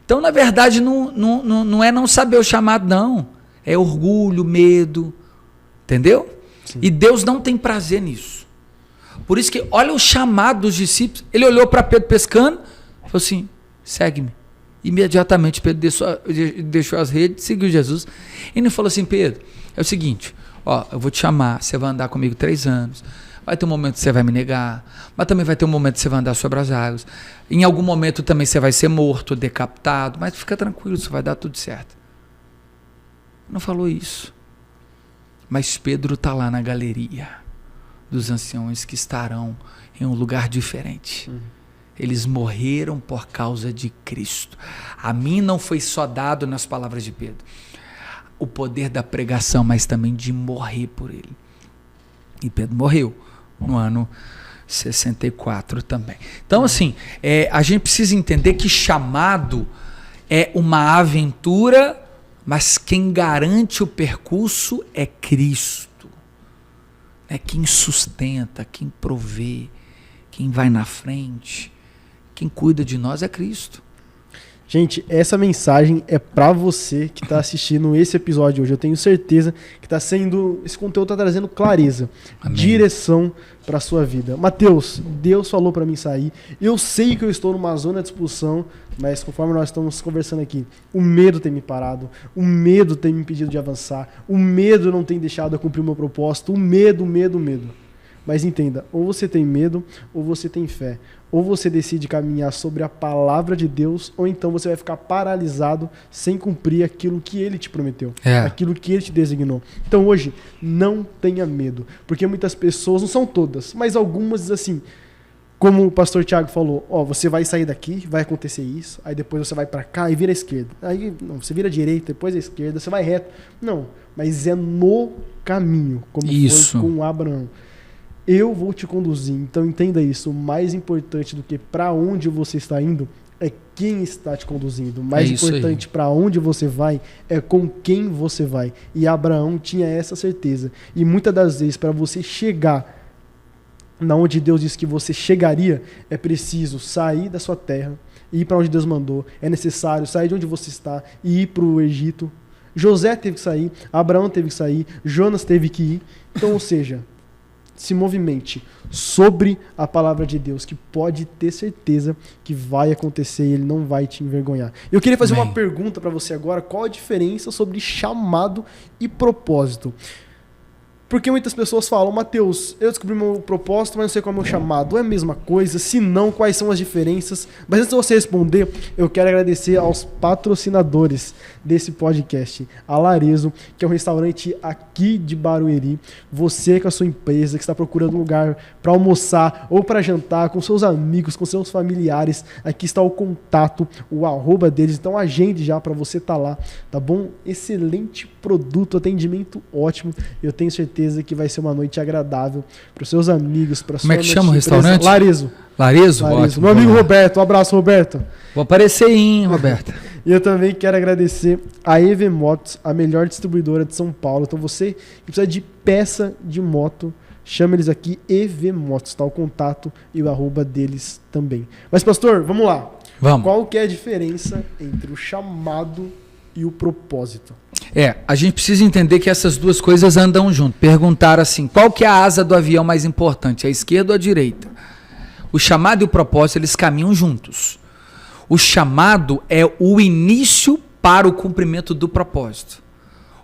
Então, na verdade, não é não saber o chamado, não. É orgulho, medo. Entendeu? Sim. E Deus não tem prazer nisso. Por isso que, olha o chamado dos discípulos. Ele olhou para Pedro pescando e falou assim: segue-me. Imediatamente Pedro deixou as redes, seguiu Jesus. E não falou assim: Pedro, é o seguinte, eu vou te chamar, você vai andar comigo 3 anos. Vai ter um momento que você vai me negar, mas também vai ter um momento que você vai andar sobre as águas. Em algum momento também você vai ser morto, decapitado, mas fica tranquilo, isso vai dar tudo certo. Não falou isso. Mas Pedro está lá na galeria dos anciões que estarão em um lugar diferente. Eles morreram por causa de Cristo. A mim não foi só dado, nas palavras de Pedro, o poder da pregação, mas também de morrer por ele. E Pedro morreu no ano 64 também. Então, assim, a gente precisa entender que chamado é uma aventura, mas quem garante o percurso é Cristo. É quem sustenta, quem provê, quem vai na frente, quem cuida de nós é Cristo. Gente, essa mensagem é para você que está assistindo esse episódio hoje. Eu tenho certeza que esse conteúdo está trazendo clareza, Amém. Direção para a sua vida. Mateus, Deus falou para mim sair. Eu sei que eu estou numa zona de expulsão, mas conforme nós estamos conversando aqui, o medo tem me parado, o medo tem me impedido de avançar, o medo não tem deixado eu cumprir o meu propósito, o medo. Mas entenda, ou você tem medo, ou você tem fé. Ou você decide caminhar sobre a palavra de Deus, ou então você vai ficar paralisado sem cumprir aquilo que Ele te prometeu, aquilo que Ele te designou. Então hoje, não tenha medo, porque muitas pessoas, não são todas, mas algumas dizem assim, como o pastor Tiago falou, você vai sair daqui, vai acontecer isso, aí depois você vai para cá e vira à esquerda. Aí não, você vira à direita, depois à esquerda, você vai reto. Não, mas é no caminho, como foi com Abraão. Eu vou te conduzir, então entenda isso. O mais importante do que para onde você está indo é quem está te conduzindo. O mais importante para onde você vai é com quem você vai. E Abraão tinha essa certeza. E muitas das vezes, para você chegar na onde Deus disse que você chegaria, é preciso sair da sua terra e ir para onde Deus mandou. É necessário sair de onde você está e ir para o Egito. José teve que sair, Abraão teve que sair, Jonas teve que ir. Então, ou seja, se movimente sobre a palavra de Deus, que pode ter certeza que vai acontecer e Ele não vai te envergonhar. Eu queria fazer uma pergunta para você agora. Qual a diferença sobre chamado e propósito? Porque muitas pessoas falam: Mateus, eu descobri meu propósito, mas não sei qual é o meu chamado. É a mesma coisa? Se não, quais são as diferenças? Mas antes de você responder, eu quero agradecer aos patrocinadores desse podcast. A Larezo, que é um restaurante aqui de Barueri. Você com a sua empresa, que está procurando um lugar para almoçar ou para jantar com seus amigos, com seus familiares, aqui está o contato, o @ deles. Então agende já para você estar lá, tá bom? Excelente produto, atendimento ótimo. Eu tenho certeza que vai ser uma noite agradável para os seus amigos, para sua. Como é que chama o restaurante? Larezo. Larezo? Ótimo. Meu amigo Roberto, um abraço, Roberto. Vou aparecer aí, hein, Roberto. E eu também quero agradecer a EV Motos, a melhor distribuidora de São Paulo. Então você que precisa de peça de moto, chama eles aqui, EV Motos, tá? O contato e o arroba deles também. Mas pastor, vamos lá. Vamos. Qual que é a diferença entre o chamado e o propósito? A gente precisa entender que essas duas coisas andam junto. Perguntar assim, qual que é a asa do avião mais importante, a esquerda ou a direita? O chamado e o propósito, eles caminham juntos. O chamado é o início para o cumprimento do propósito.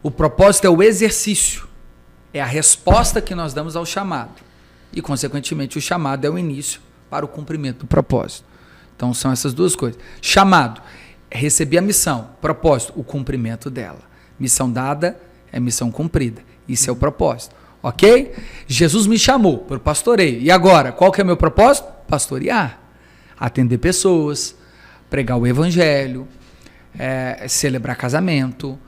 O propósito é o exercício, é a resposta que nós damos ao chamado. E, consequentemente, o chamado é o início para o cumprimento do propósito. Então, são essas duas coisas. Chamado, receber a missão. Propósito, o cumprimento dela. Missão dada é missão cumprida. Isso é o propósito. Ok? Jesus me chamou para o pastoreio. E agora, qual que é o meu propósito? Pastorear. Atender pessoas, pregar o evangelho, celebrar casamento,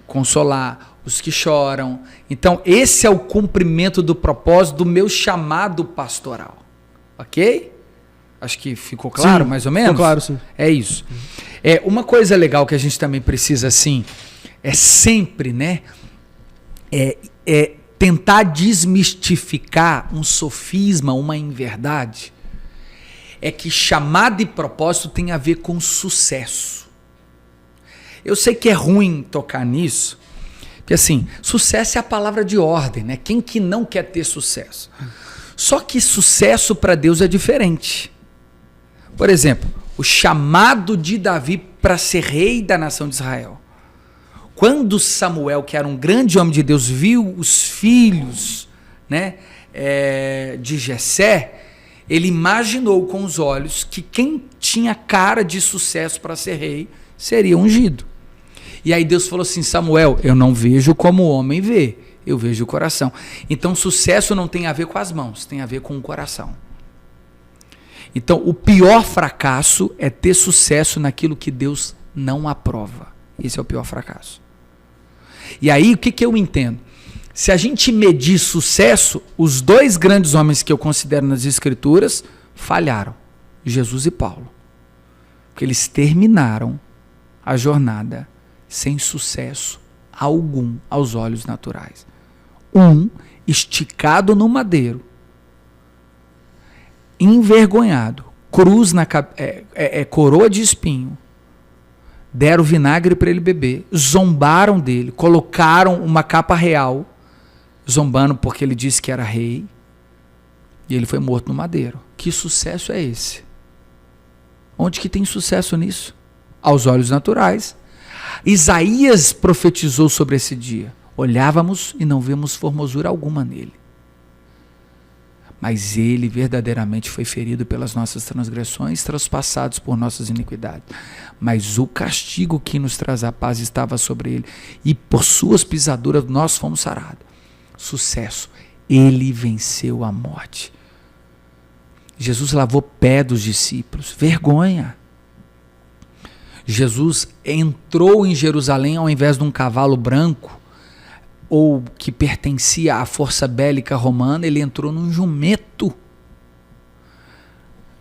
consolar os que choram. Então, esse é o cumprimento do propósito do meu chamado pastoral. Ok? Acho que ficou claro, sim, mais ou menos? Ficou claro, sim. É isso. Uma coisa legal que a gente também precisa, assim, é sempre, né? Tentar desmistificar um sofisma, uma inverdade. É que chamado e propósito tem a ver com sucesso. Eu sei que é ruim tocar nisso, porque assim, sucesso é a palavra de ordem, né? Quem que não quer ter sucesso? Só que sucesso para Deus é diferente. Por exemplo, o chamado de Davi para ser rei da nação de Israel. Quando Samuel, que era um grande homem de Deus, viu os filhos, né, de Jessé, ele imaginou com os olhos que quem tinha cara de sucesso para ser rei seria ungido. E aí Deus falou assim, Samuel, eu não vejo como o homem vê, eu vejo o coração. Então sucesso não tem a ver com as mãos, tem a ver com o coração. Então o pior fracasso é ter sucesso naquilo que Deus não aprova. Esse é o pior fracasso. E aí o que eu entendo? Se a gente medir sucesso, os dois grandes homens que eu considero nas Escrituras falharam, Jesus e Paulo. Porque eles terminaram a jornada sem sucesso algum aos olhos naturais. Um esticado no madeiro, envergonhado, cruz na coroa de espinho, deram vinagre para ele beber, zombaram dele, colocaram uma capa real, zombando porque ele disse que era rei, e ele foi morto no madeiro. Que sucesso é esse? Onde que tem sucesso nisso? Aos olhos naturais. Isaías profetizou sobre esse dia. Olhávamos e não vemos formosura alguma nele. Mas ele verdadeiramente foi ferido pelas nossas transgressões, traspassados por nossas iniquidades. Mas o castigo que nos traz a paz estava sobre ele, e por suas pisaduras nós fomos sarados. Sucesso, ele venceu a morte. Jesus lavou pé dos discípulos, vergonha. Jesus entrou em Jerusalém ao invés de um cavalo branco, ou que pertencia à força bélica romana, ele entrou num jumento,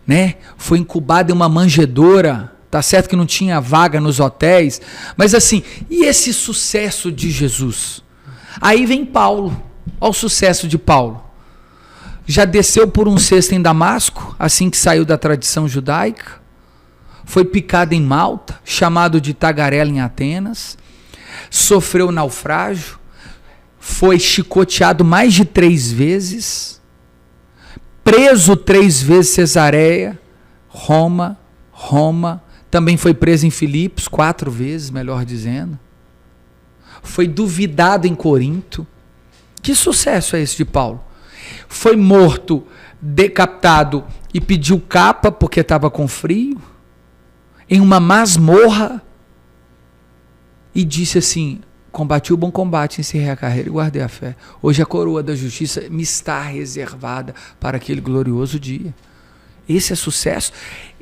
né? Foi incubado em uma manjedoura. Tá certo que não tinha vaga nos hotéis, mas assim, e esse sucesso de Jesus? Aí vem Paulo, olha o sucesso de Paulo. Já desceu por um cesto em Damasco, assim que saiu da tradição judaica, foi picado em Malta, chamado de tagarela em Atenas, sofreu naufrágio, foi chicoteado mais de 3 vezes, preso 3 vezes Cesareia, Roma, também foi preso em Filipos 4 vezes, melhor dizendo. Foi duvidado em Corinto. Que sucesso é esse de Paulo? Foi morto, decapitado e pediu capa porque estava com frio, em uma masmorra, e disse assim, combati o bom combate, encerrei a carreira e guardei a fé. Hoje a coroa da justiça me está reservada para aquele glorioso dia. Esse é sucesso.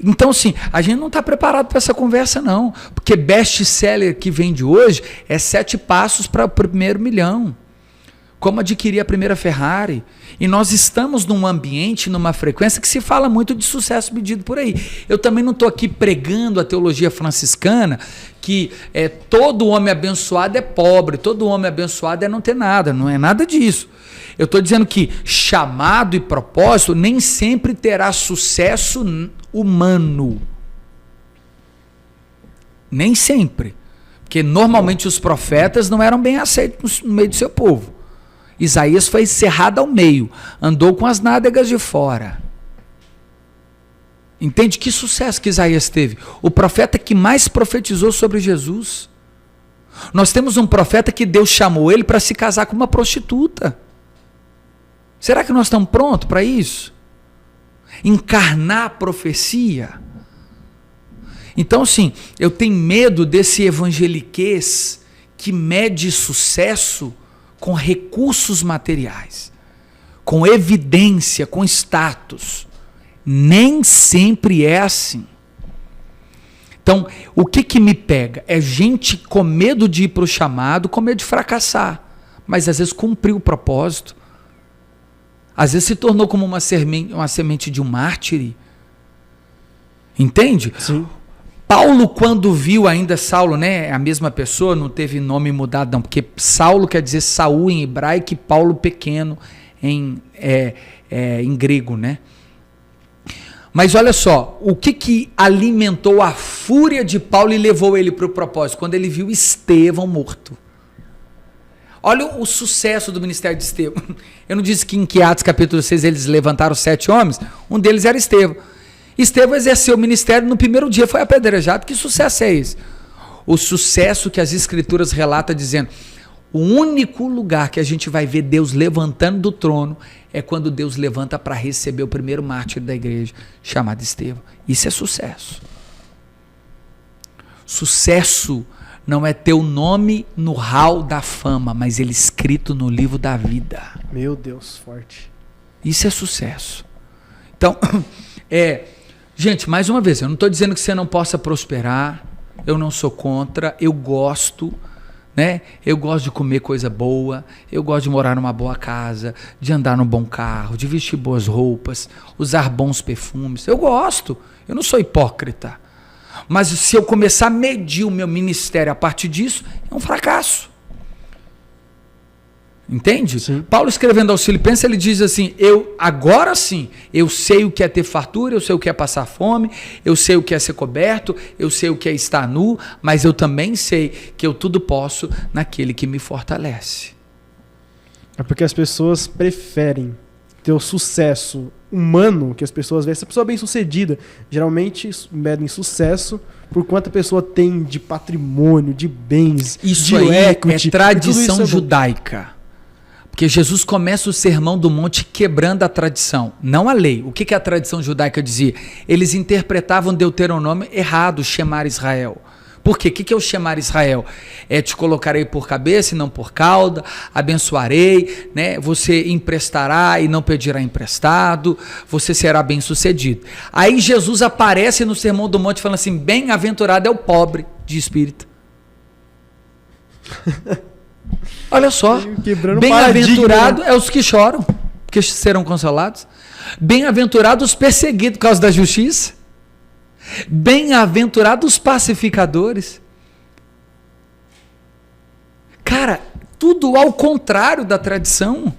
Então, assim, a gente não está preparado para essa conversa, não. Porque best-seller que vende hoje é 7 passos para o primeiro milhão. como adquirir a primeira Ferrari. E nós estamos num ambiente, numa frequência que se fala muito de sucesso medido por aí. Eu também não estou aqui pregando a teologia franciscana, que todo homem abençoado é pobre, todo homem abençoado é não ter nada. Não é nada disso. Eu estou dizendo que chamado e propósito nem sempre terá sucesso humano. Nem sempre. Porque normalmente os profetas não eram bem aceitos no meio do seu povo. Isaías foi cerrado ao meio, andou com as nádegas de fora. Entende que sucesso que Isaías teve? O profeta que mais profetizou sobre Jesus. Nós temos um profeta que Deus chamou ele para se casar com uma prostituta. Será que nós estamos prontos para isso? Encarnar a profecia. Então, assim, eu tenho medo desse evangeliquez que mede sucesso com recursos materiais, com evidência, com status. Nem sempre é assim. Então, o que me pega? É gente com medo de ir para o chamado, com medo de fracassar, mas às vezes cumpriu o propósito. Às vezes se tornou como uma semente de um mártir. Entende? Sim. Paulo, quando viu ainda Saulo, né, a mesma pessoa, não teve nome mudado não, porque Saulo quer dizer Saul em hebraico e Paulo pequeno em grego, né? Mas olha só, o que alimentou a fúria de Paulo e levou ele para o propósito? Quando ele viu Estevão morto. Olha o sucesso do ministério de Estevão. Eu não disse que em Atos capítulo 6 eles levantaram 7 homens? Um deles era Estevão. Estevão exerceu o ministério, no primeiro dia foi apedrejado. Que sucesso é esse? O sucesso que as escrituras relatam dizendo, o único lugar que a gente vai ver Deus levantando do trono é quando Deus levanta para receber o primeiro mártir da igreja, chamado Estevão. Isso é sucesso. Sucesso não é ter o nome no hall da fama, mas ele escrito no livro da vida. Meu Deus, forte. Isso é sucesso. Então, gente, mais uma vez, eu não estou dizendo que você não possa prosperar, eu não sou contra, eu gosto, né? Eu gosto de comer coisa boa, eu gosto de morar numa boa casa, de andar num bom carro, de vestir boas roupas, usar bons perfumes. Eu gosto, eu não sou hipócrita. Mas se eu começar a medir o meu ministério a partir disso, é um fracasso. Entende? Sim. Paulo escrevendo aos Filipenses, ele diz assim, agora sim, eu sei o que é ter fartura, eu sei o que é passar fome, eu sei o que é ser coberto, eu sei o que é estar nu, mas eu também sei que eu tudo posso naquele que me fortalece. É porque as pessoas preferem ter o sucesso humano, que as pessoas veem, essa pessoa bem sucedida, geralmente medem sucesso por quanto a pessoa tem de patrimônio, de bens, isso de aí equity, é tradição isso judaica. Porque Jesus começa o sermão do monte quebrando a tradição, não a lei. O que a tradição judaica dizia? Eles interpretavam Deuteronômio errado, Shemar Israel. Por quê? O que é o Shemar Israel? Te colocarei por cabeça e não por cauda, abençoarei, né? Você emprestará e não pedirá emprestado, você será bem sucedido. Aí Jesus aparece no sermão do monte falando assim, bem-aventurado é o pobre de espírito. Olha só, bem-aventurado é os que choram, porque serão consolados. Bem-aventurados os perseguidos por causa da justiça. Bem-aventurados os pacificadores. Cara, tudo ao contrário da tradição.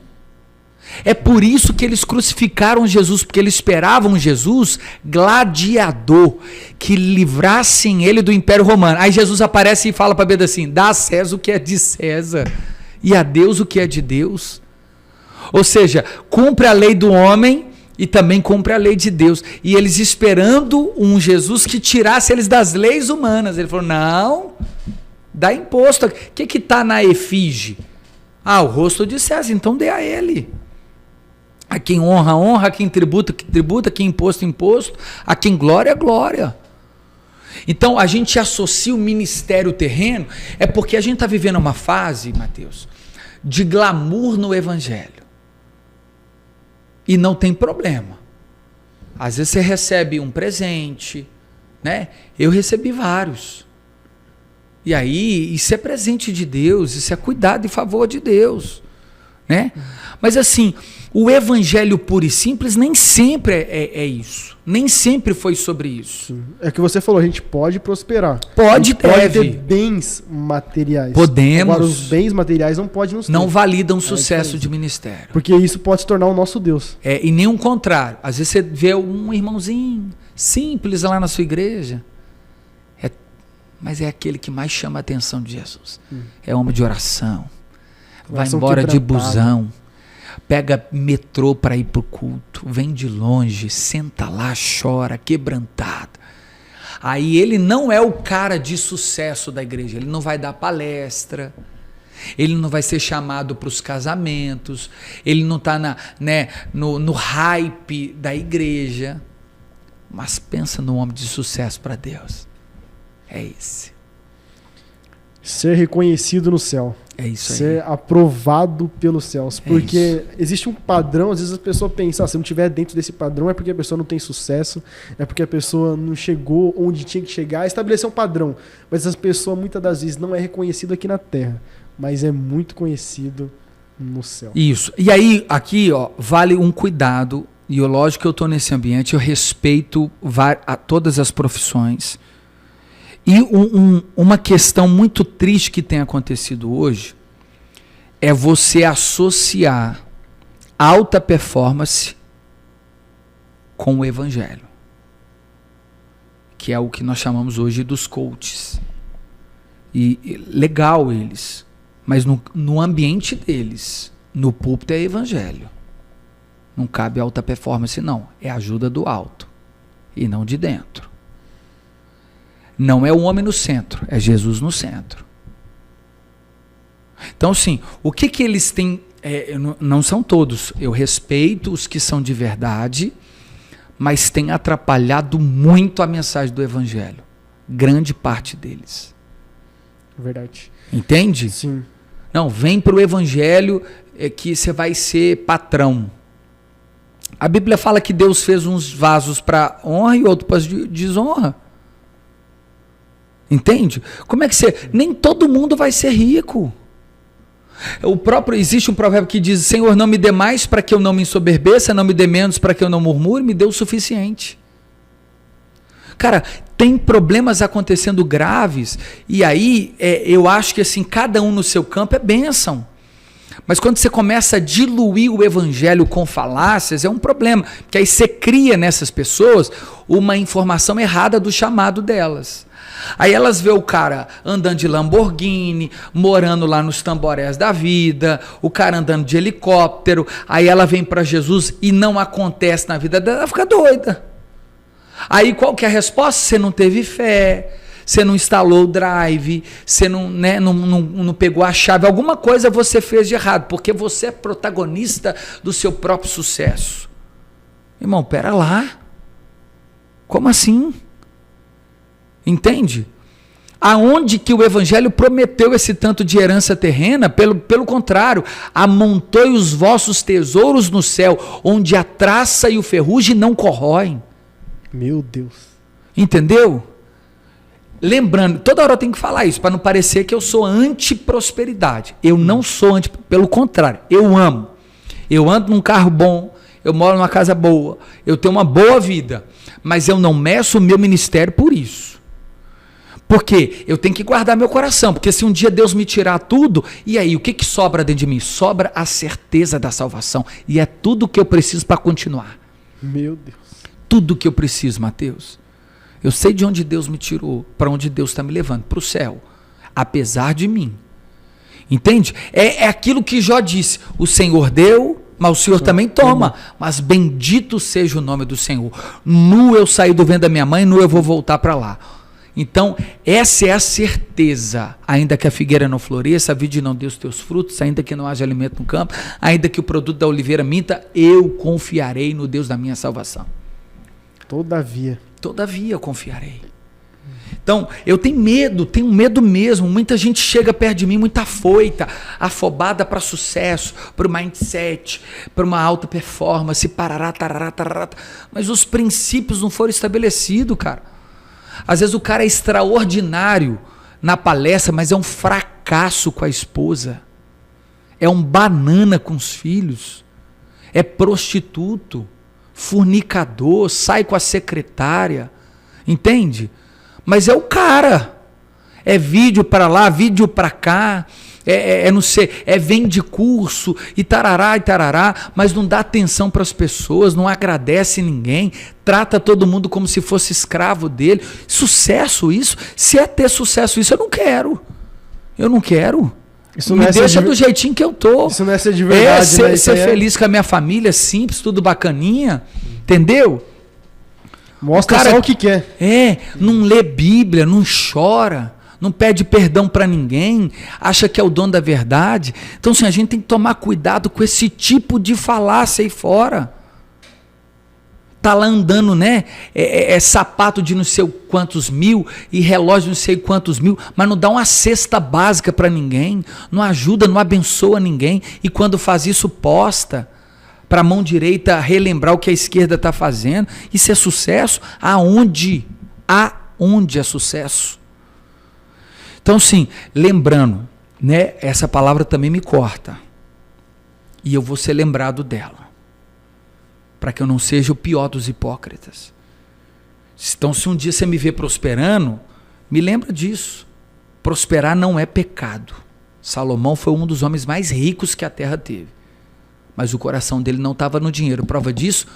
É por isso que eles crucificaram Jesus, porque eles esperavam Jesus gladiador, que livrassem ele do Império Romano. Aí Jesus aparece e fala para Pedro assim, dá a César o que é de César e a Deus o que é de Deus. Ou seja, cumpre a lei do homem e também cumpre a lei de Deus. E eles esperando um Jesus que tirasse eles das leis humanas. Ele falou, não, dá imposto. O que está na efígie? O rosto de César, então dê a ele. A quem honra, honra, a quem tributa, que tributa, a quem imposto, imposto, a quem glória, glória. Então a gente associa o ministério terreno, é porque a gente está vivendo uma fase, Mateus, de glamour no evangelho. E não tem problema. Às vezes você recebe um presente, né? Eu recebi vários. E aí, isso é presente de Deus, isso é cuidado e favor de Deus. né? Mas assim, o evangelho puro e simples nem sempre é isso. Nem sempre foi sobre isso. Sim. É que você falou, a gente pode prosperar. Pode ter bens materiais. Podemos. Agora, os bens materiais não podem nos ter. Não validam sucesso de ministério. Porque isso pode se tornar o nosso Deus. E nem o contrário. Às vezes você vê um irmãozinho simples lá na sua igreja, mas é aquele que mais chama a atenção de Jesus. É homem de oração. Vai embora de busão. Pega metrô para ir para o culto, vem de longe, senta lá, chora, quebrantado. Aí ele não é o cara de sucesso da igreja, ele não vai dar palestra, ele não vai ser chamado para os casamentos, ele não está no hype da igreja, mas pensa no homem de sucesso para Deus. É esse. Ser reconhecido no céu. É isso aí. Ser aprovado pelos céus. Porque existe um padrão, às vezes a pessoa pensa, se não estiver dentro desse padrão é porque a pessoa não tem sucesso, é porque a pessoa não chegou onde tinha que chegar, estabelecer um padrão. Mas essa pessoa muitas das vezes não é reconhecido aqui na terra, mas é muito conhecido no céu. Isso. E aí, aqui, vale um cuidado, e lógico que eu estou nesse ambiente, eu respeito a todas as profissões. E uma questão muito triste que tem acontecido hoje é você associar alta performance com o evangelho, que é o que nós chamamos hoje dos coaches. E legal eles, mas no ambiente deles, no púlpito é evangelho. Não cabe alta performance, não. É ajuda do alto e não de dentro. Não é o homem no centro, é Jesus no centro. Então, assim, o que eles têm... não são todos. Eu respeito os que são de verdade, mas tem atrapalhado muito a mensagem do evangelho. Grande parte deles. Verdade. Entende? Sim. Não, vem para o evangelho que você vai ser patrão. A Bíblia fala que Deus fez uns vasos para honra e outros para desonra. Entende? Como é que você... Nem todo mundo vai ser rico. Existe um provérbio que diz: Senhor, não me dê mais para que eu não me ensoberbeça, não me dê menos para que eu não murmure, me dê o suficiente. Cara, tem problemas acontecendo graves, e aí eu acho que assim, cada um no seu campo é bênção. Mas quando você começa a diluir o evangelho com falácias, é um problema, porque aí você cria nessas pessoas uma informação errada do chamado delas. Aí elas vê o cara andando de Lamborghini, morando lá nos tamborés da vida, o cara andando de helicóptero, aí ela vem para Jesus e não acontece na vida dela, ela fica doida. Aí qual que é a resposta? Você não teve fé, você não instalou o drive, você não pegou a chave, alguma coisa você fez de errado, porque você é protagonista do seu próprio sucesso. Irmão, pera lá, como assim? Entende? Aonde que o evangelho prometeu esse tanto de herança terrena? Pelo contrário, amontoe os vossos tesouros no céu, onde a traça e o ferrugem não corroem. Meu Deus. Entendeu? Lembrando, toda hora eu tenho que falar isso, para não parecer que eu sou anti-prosperidade. Eu não sou pelo contrário, eu amo. Eu ando num carro bom, eu moro numa casa boa, eu tenho uma boa vida, mas eu não meço o meu ministério por isso. Porque eu tenho que guardar meu coração, porque se um dia Deus me tirar tudo, e aí, o que sobra dentro de mim? Sobra a certeza da salvação, e é tudo que eu preciso para continuar. Meu Deus. Tudo que eu preciso, Mateus. Eu sei de onde Deus me tirou, para onde Deus está me levando, para o céu, apesar de mim. Entende? É aquilo que Jó disse, o Senhor deu, mas o Senhor também toma, mas bendito seja o nome do Senhor. Nu eu saí do ventre da minha mãe, nu eu vou voltar para lá. Então, essa é a certeza, ainda que a figueira não floresça, a vide não dê os teus frutos, ainda que não haja alimento no campo, ainda que o produto da oliveira minta, eu confiarei no Deus da minha salvação. Todavia eu confiarei. Então, eu tenho medo mesmo, muita gente chega perto de mim, muito afoita, afobada para sucesso, para o mindset, para uma alta performance, parará, tarará, tarará, mas os princípios não foram estabelecidos, cara. Às vezes o cara é extraordinário na palestra, mas é um fracasso com a esposa. é um banana com os filhos, é prostituto, fornicador, sai com a secretária, entende? Mas é o cara, é vídeo para lá, vídeo para cá, não sei, vende curso e tarará, mas não dá atenção para as pessoas, não agradece ninguém, trata todo mundo como se fosse escravo dele. Sucesso isso? Se é ter sucesso isso, eu não quero. Isso me deixa do jeitinho que eu tô. Isso não é ser de verdade, ser feliz com a minha família, simples, tudo bacaninha, entendeu? Mostra só o que quer. Não lê Bíblia, não chora, não pede perdão para ninguém, acha que é o dono da verdade. Então, assim, a gente tem que tomar cuidado com esse tipo de falácia aí fora. Tá lá andando, né? Sapato de não sei quantos mil e relógio de não sei quantos mil, mas não dá uma cesta básica para ninguém, não ajuda, não abençoa ninguém. E quando faz isso, posta para a mão direita relembrar o que a esquerda está fazendo. Isso é sucesso? Aonde é sucesso? Então, sim, lembrando, né, essa palavra também me corta. E eu vou ser lembrado dela. Para que eu não seja o pior dos hipócritas. Então, se um dia você me vê prosperando, me lembra disso. Prosperar não é pecado. Salomão foi um dos homens mais ricos que a terra teve. Mas o coração dele não estava no dinheiro. Prova disso,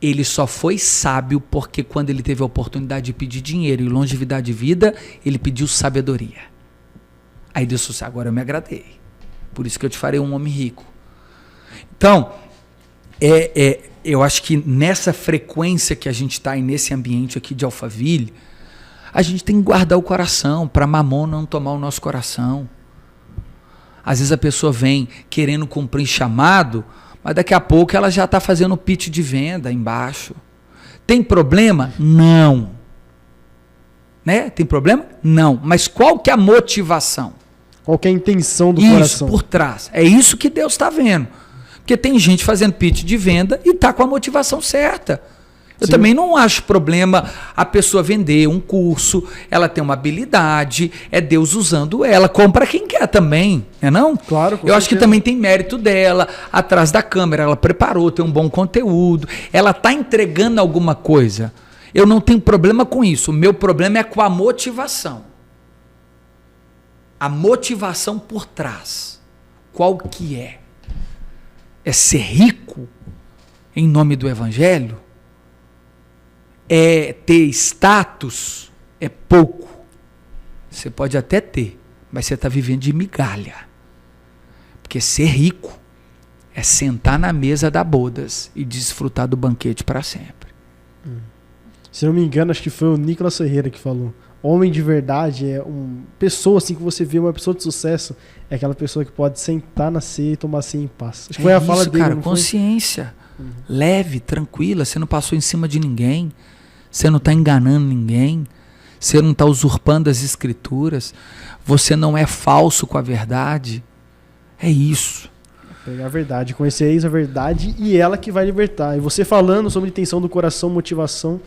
ele só foi sábio porque quando ele teve a oportunidade de pedir dinheiro e longevidade de vida, ele pediu sabedoria. Aí Deus disse, agora eu me agradei. Por isso que eu te farei um homem rico. Então, eu acho que nessa frequência que a gente está e nesse ambiente aqui de Alphaville, a gente tem que guardar o coração para Mamon não tomar o nosso coração. Às vezes a pessoa vem querendo cumprir chamado, mas daqui a pouco ela já está fazendo pitch de venda embaixo. Tem problema? Não. Né? Tem problema? Não. Mas qual que é a motivação? Qual que é a intenção do coração? Isso, por trás. É isso que Deus está vendo. Porque tem gente fazendo pitch de venda e está com a motivação certa. Eu Sim. também não acho problema a pessoa vender um curso, ela tem uma habilidade, é Deus usando ela, compra quem quer também, não? Claro, eu acho que também tem mérito dela, atrás da câmera, ela preparou, tem um bom conteúdo, ela está entregando alguma coisa. Eu não tenho problema com isso, o meu problema é com a motivação. A motivação por trás, qual que é? É ser rico em nome do evangelho? É ter status? É pouco. Você pode até ter, mas você está vivendo de migalha. Porque ser rico é sentar na mesa da bodas e desfrutar do banquete para sempre. Se não me engano, acho que foi o Nicolas Ferreira que falou. Homem de verdade é uma pessoa assim que você vê, uma pessoa de sucesso, é aquela pessoa que pode sentar na ceia e tomar ceia em paz. Acho que foi a fala dele, cara, consciência. Leve, tranquila, você não passou em cima de ninguém, você não está enganando ninguém, você não está usurpando as escrituras, você não é falso com a verdade. É isso. Pegar a verdade, conhecereis a verdade e ela que vai libertar. E você falando sobre intenção do coração, motivação,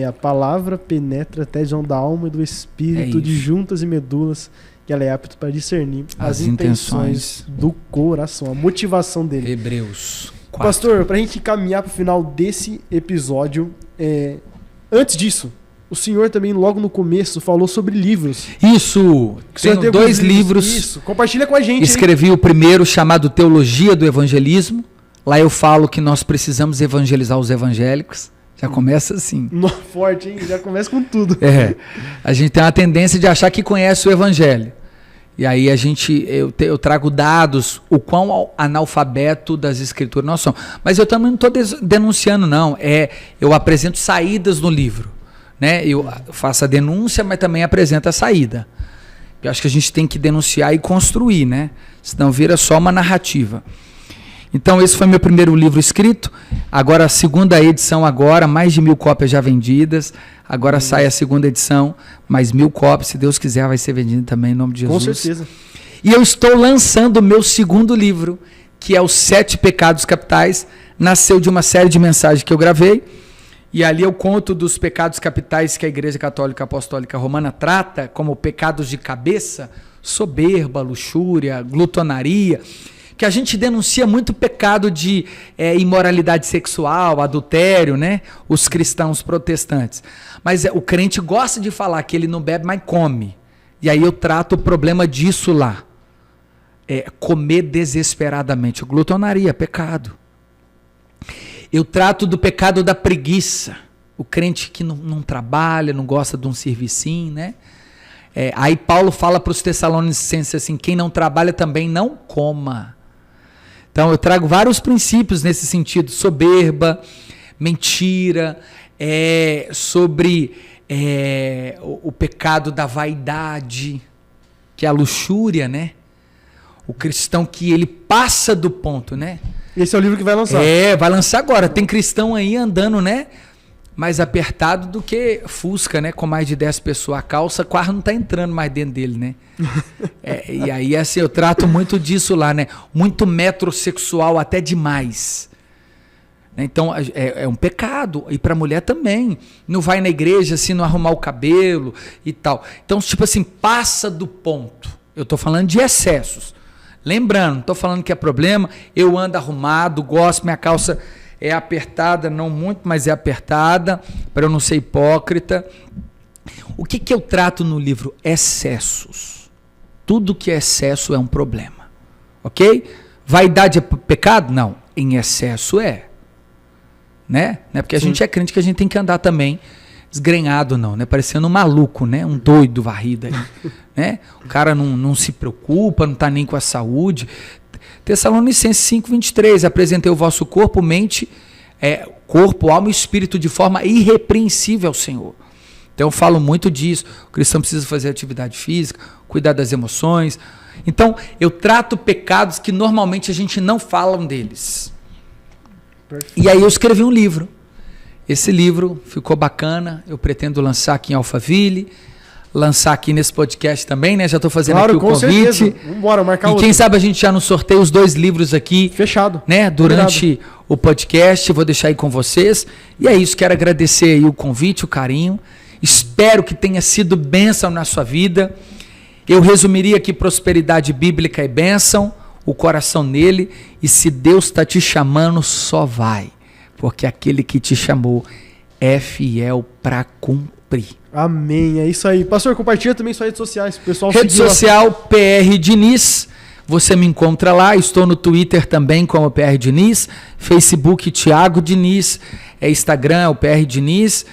a palavra penetra até de da alma e do espírito, de juntas e medulas, que ela é apta para discernir as intenções do coração, a motivação dele. Hebreus 4. Pastor, para a gente caminhar para o final desse episódio, antes disso, o senhor também logo no começo falou sobre livros. Isso, tenho 2 livros. Isso, compartilha com a gente. Escrevi o primeiro chamado Teologia do Evangelismo. Lá eu falo que nós precisamos evangelizar os evangélicos. Já começa assim. Forte, hein? Já começa com tudo. A gente tem uma tendência de achar que conhece o evangelho. E aí eu trago dados, o quão analfabeto das escrituras nós somos. Mas eu também não estou denunciando, não. Eu apresento saídas no livro. Né? Eu faço a denúncia, mas também apresento a saída. Eu acho que a gente tem que denunciar e construir, né? Senão vira só uma narrativa. Então esse foi meu primeiro livro escrito. Agora a segunda edição, mais de 1.000 cópias já vendidas. Agora sai a segunda edição, mais 1.000 cópias, se Deus quiser vai ser vendido também em nome de Jesus. Com certeza. E eu estou lançando o meu segundo livro, que é Os 7 Pecados Capitais. Nasceu de uma série de mensagens que eu gravei. E ali eu conto dos pecados capitais que a Igreja Católica Apostólica Romana trata como pecados de cabeça, soberba, luxúria, glutonaria. que a gente denuncia muito pecado de imoralidade sexual, adultério, né? Os cristãos protestantes. Mas o crente gosta de falar que ele não bebe, mas come. E aí eu trato o problema disso lá. Comer desesperadamente. Glutonaria, pecado. Eu trato do pecado da preguiça. O crente que não trabalha, não gosta de um servicinho, né? Aí Paulo fala para os Tessalonicenses assim, quem não trabalha também não coma. Então eu trago vários princípios nesse sentido, soberba, mentira, sobre o pecado da vaidade, que é a luxúria, né? O cristão que ele passa do ponto, né? Esse é o livro que vai lançar. Vai lançar agora. Tem cristão aí andando, né? Mais apertado do que Fusca, né? Com mais de 10 pessoas. A calça quase não tá entrando mais dentro dele, né? E aí, assim, eu trato muito disso lá, né? Muito metrosexual, até demais. Então, é um pecado. E pra mulher também. Não vai na igreja, assim, não arrumar o cabelo e tal. Então, tipo assim, passa do ponto. Eu tô falando de excessos. Lembrando, não estou falando que é problema, eu ando arrumado, gosto, minha calça é apertada, não muito, mas é apertada, para eu não ser hipócrita. O que eu trato no livro? Excessos. Tudo que é excesso é um problema. Ok? Vaidade é pecado? Não. Em excesso é. Né? Não é porque a gente é crente que a gente tem que andar também desgrenhado, não, né? Parecendo um maluco, né? Um doido varrido aí, né? O cara não se preocupa, não está nem com a saúde. Tessalonicenses 5:23, apresentei o vosso corpo, mente, corpo, alma e espírito de forma irrepreensível ao Senhor. Então eu falo muito disso. O cristão precisa fazer atividade física, cuidar das emoções. Então eu trato pecados que normalmente a gente não fala deles. Perfeito. E aí eu escrevi um livro. Esse livro ficou bacana, eu pretendo lançar aqui em Alphaville, lançar aqui nesse podcast também, né? Já estou fazendo aqui o convite. Vambora, marcar outro. E quem sabe a gente já não sorteia os 2 livros aqui. Fechado. Né? Durante o podcast, vou deixar aí com vocês. E é isso, quero agradecer aí o convite, o carinho. Espero que tenha sido bênção na sua vida. Eu resumiria aqui prosperidade bíblica e bênção, o coração nele. E se Deus está te chamando, só vai. Porque aquele que te chamou é fiel para cumprir. Amém, é isso aí. Pastor, compartilha também suas redes sociais. Pessoal, rede social PR Diniz, você me encontra lá. Estou no Twitter também como PR Diniz, Facebook Thiago Diniz, Instagram é o PR Diniz,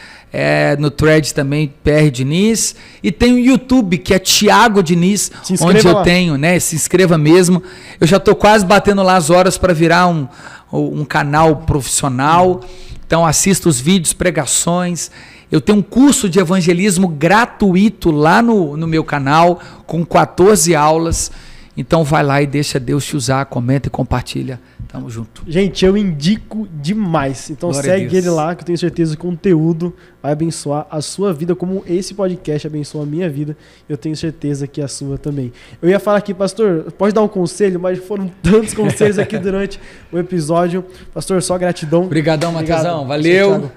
no Thread também PR Diniz, e tem o YouTube que é Thiago Diniz, onde eu tenho, né? Se inscreva mesmo. Eu já estou quase batendo lá as horas para virar um canal profissional. Então assista os vídeos, pregações. Eu tenho um curso de evangelismo gratuito lá no meu canal, com 14 aulas. Então vai lá e deixa Deus te usar, comenta e compartilha. Tamo junto. Gente, eu indico demais. Então glória segue ele lá, que eu tenho certeza que o conteúdo vai abençoar a sua vida, como esse podcast abençoa a minha vida. Eu tenho certeza que a sua também. Eu ia falar aqui, pastor, pode dar um conselho, mas foram tantos conselhos aqui durante o episódio. Pastor, só gratidão. Obrigadão, Matheusão. Valeu.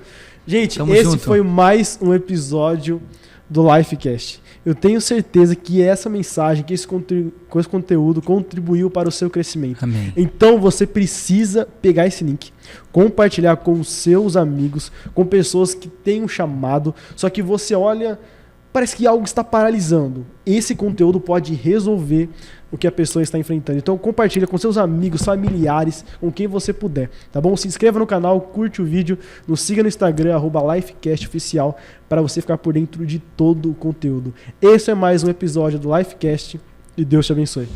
Gente, tamo esse junto. Foi mais um episódio do Lifecast. Eu tenho certeza que essa mensagem, que esse conteúdo contribuiu para o seu crescimento. Amém. Então você precisa pegar esse link, compartilhar com os seus amigos, com pessoas que têm um chamado, só que você olha, parece que algo está paralisando. Esse conteúdo pode resolver o que a pessoa está enfrentando. Então compartilha com seus amigos, familiares, com quem você puder, tá bom? Se inscreva no canal, curte o vídeo, nos siga no Instagram, @LifecastOficial, para você ficar por dentro de todo o conteúdo. Esse é mais um episódio do Lifecast e Deus te abençoe.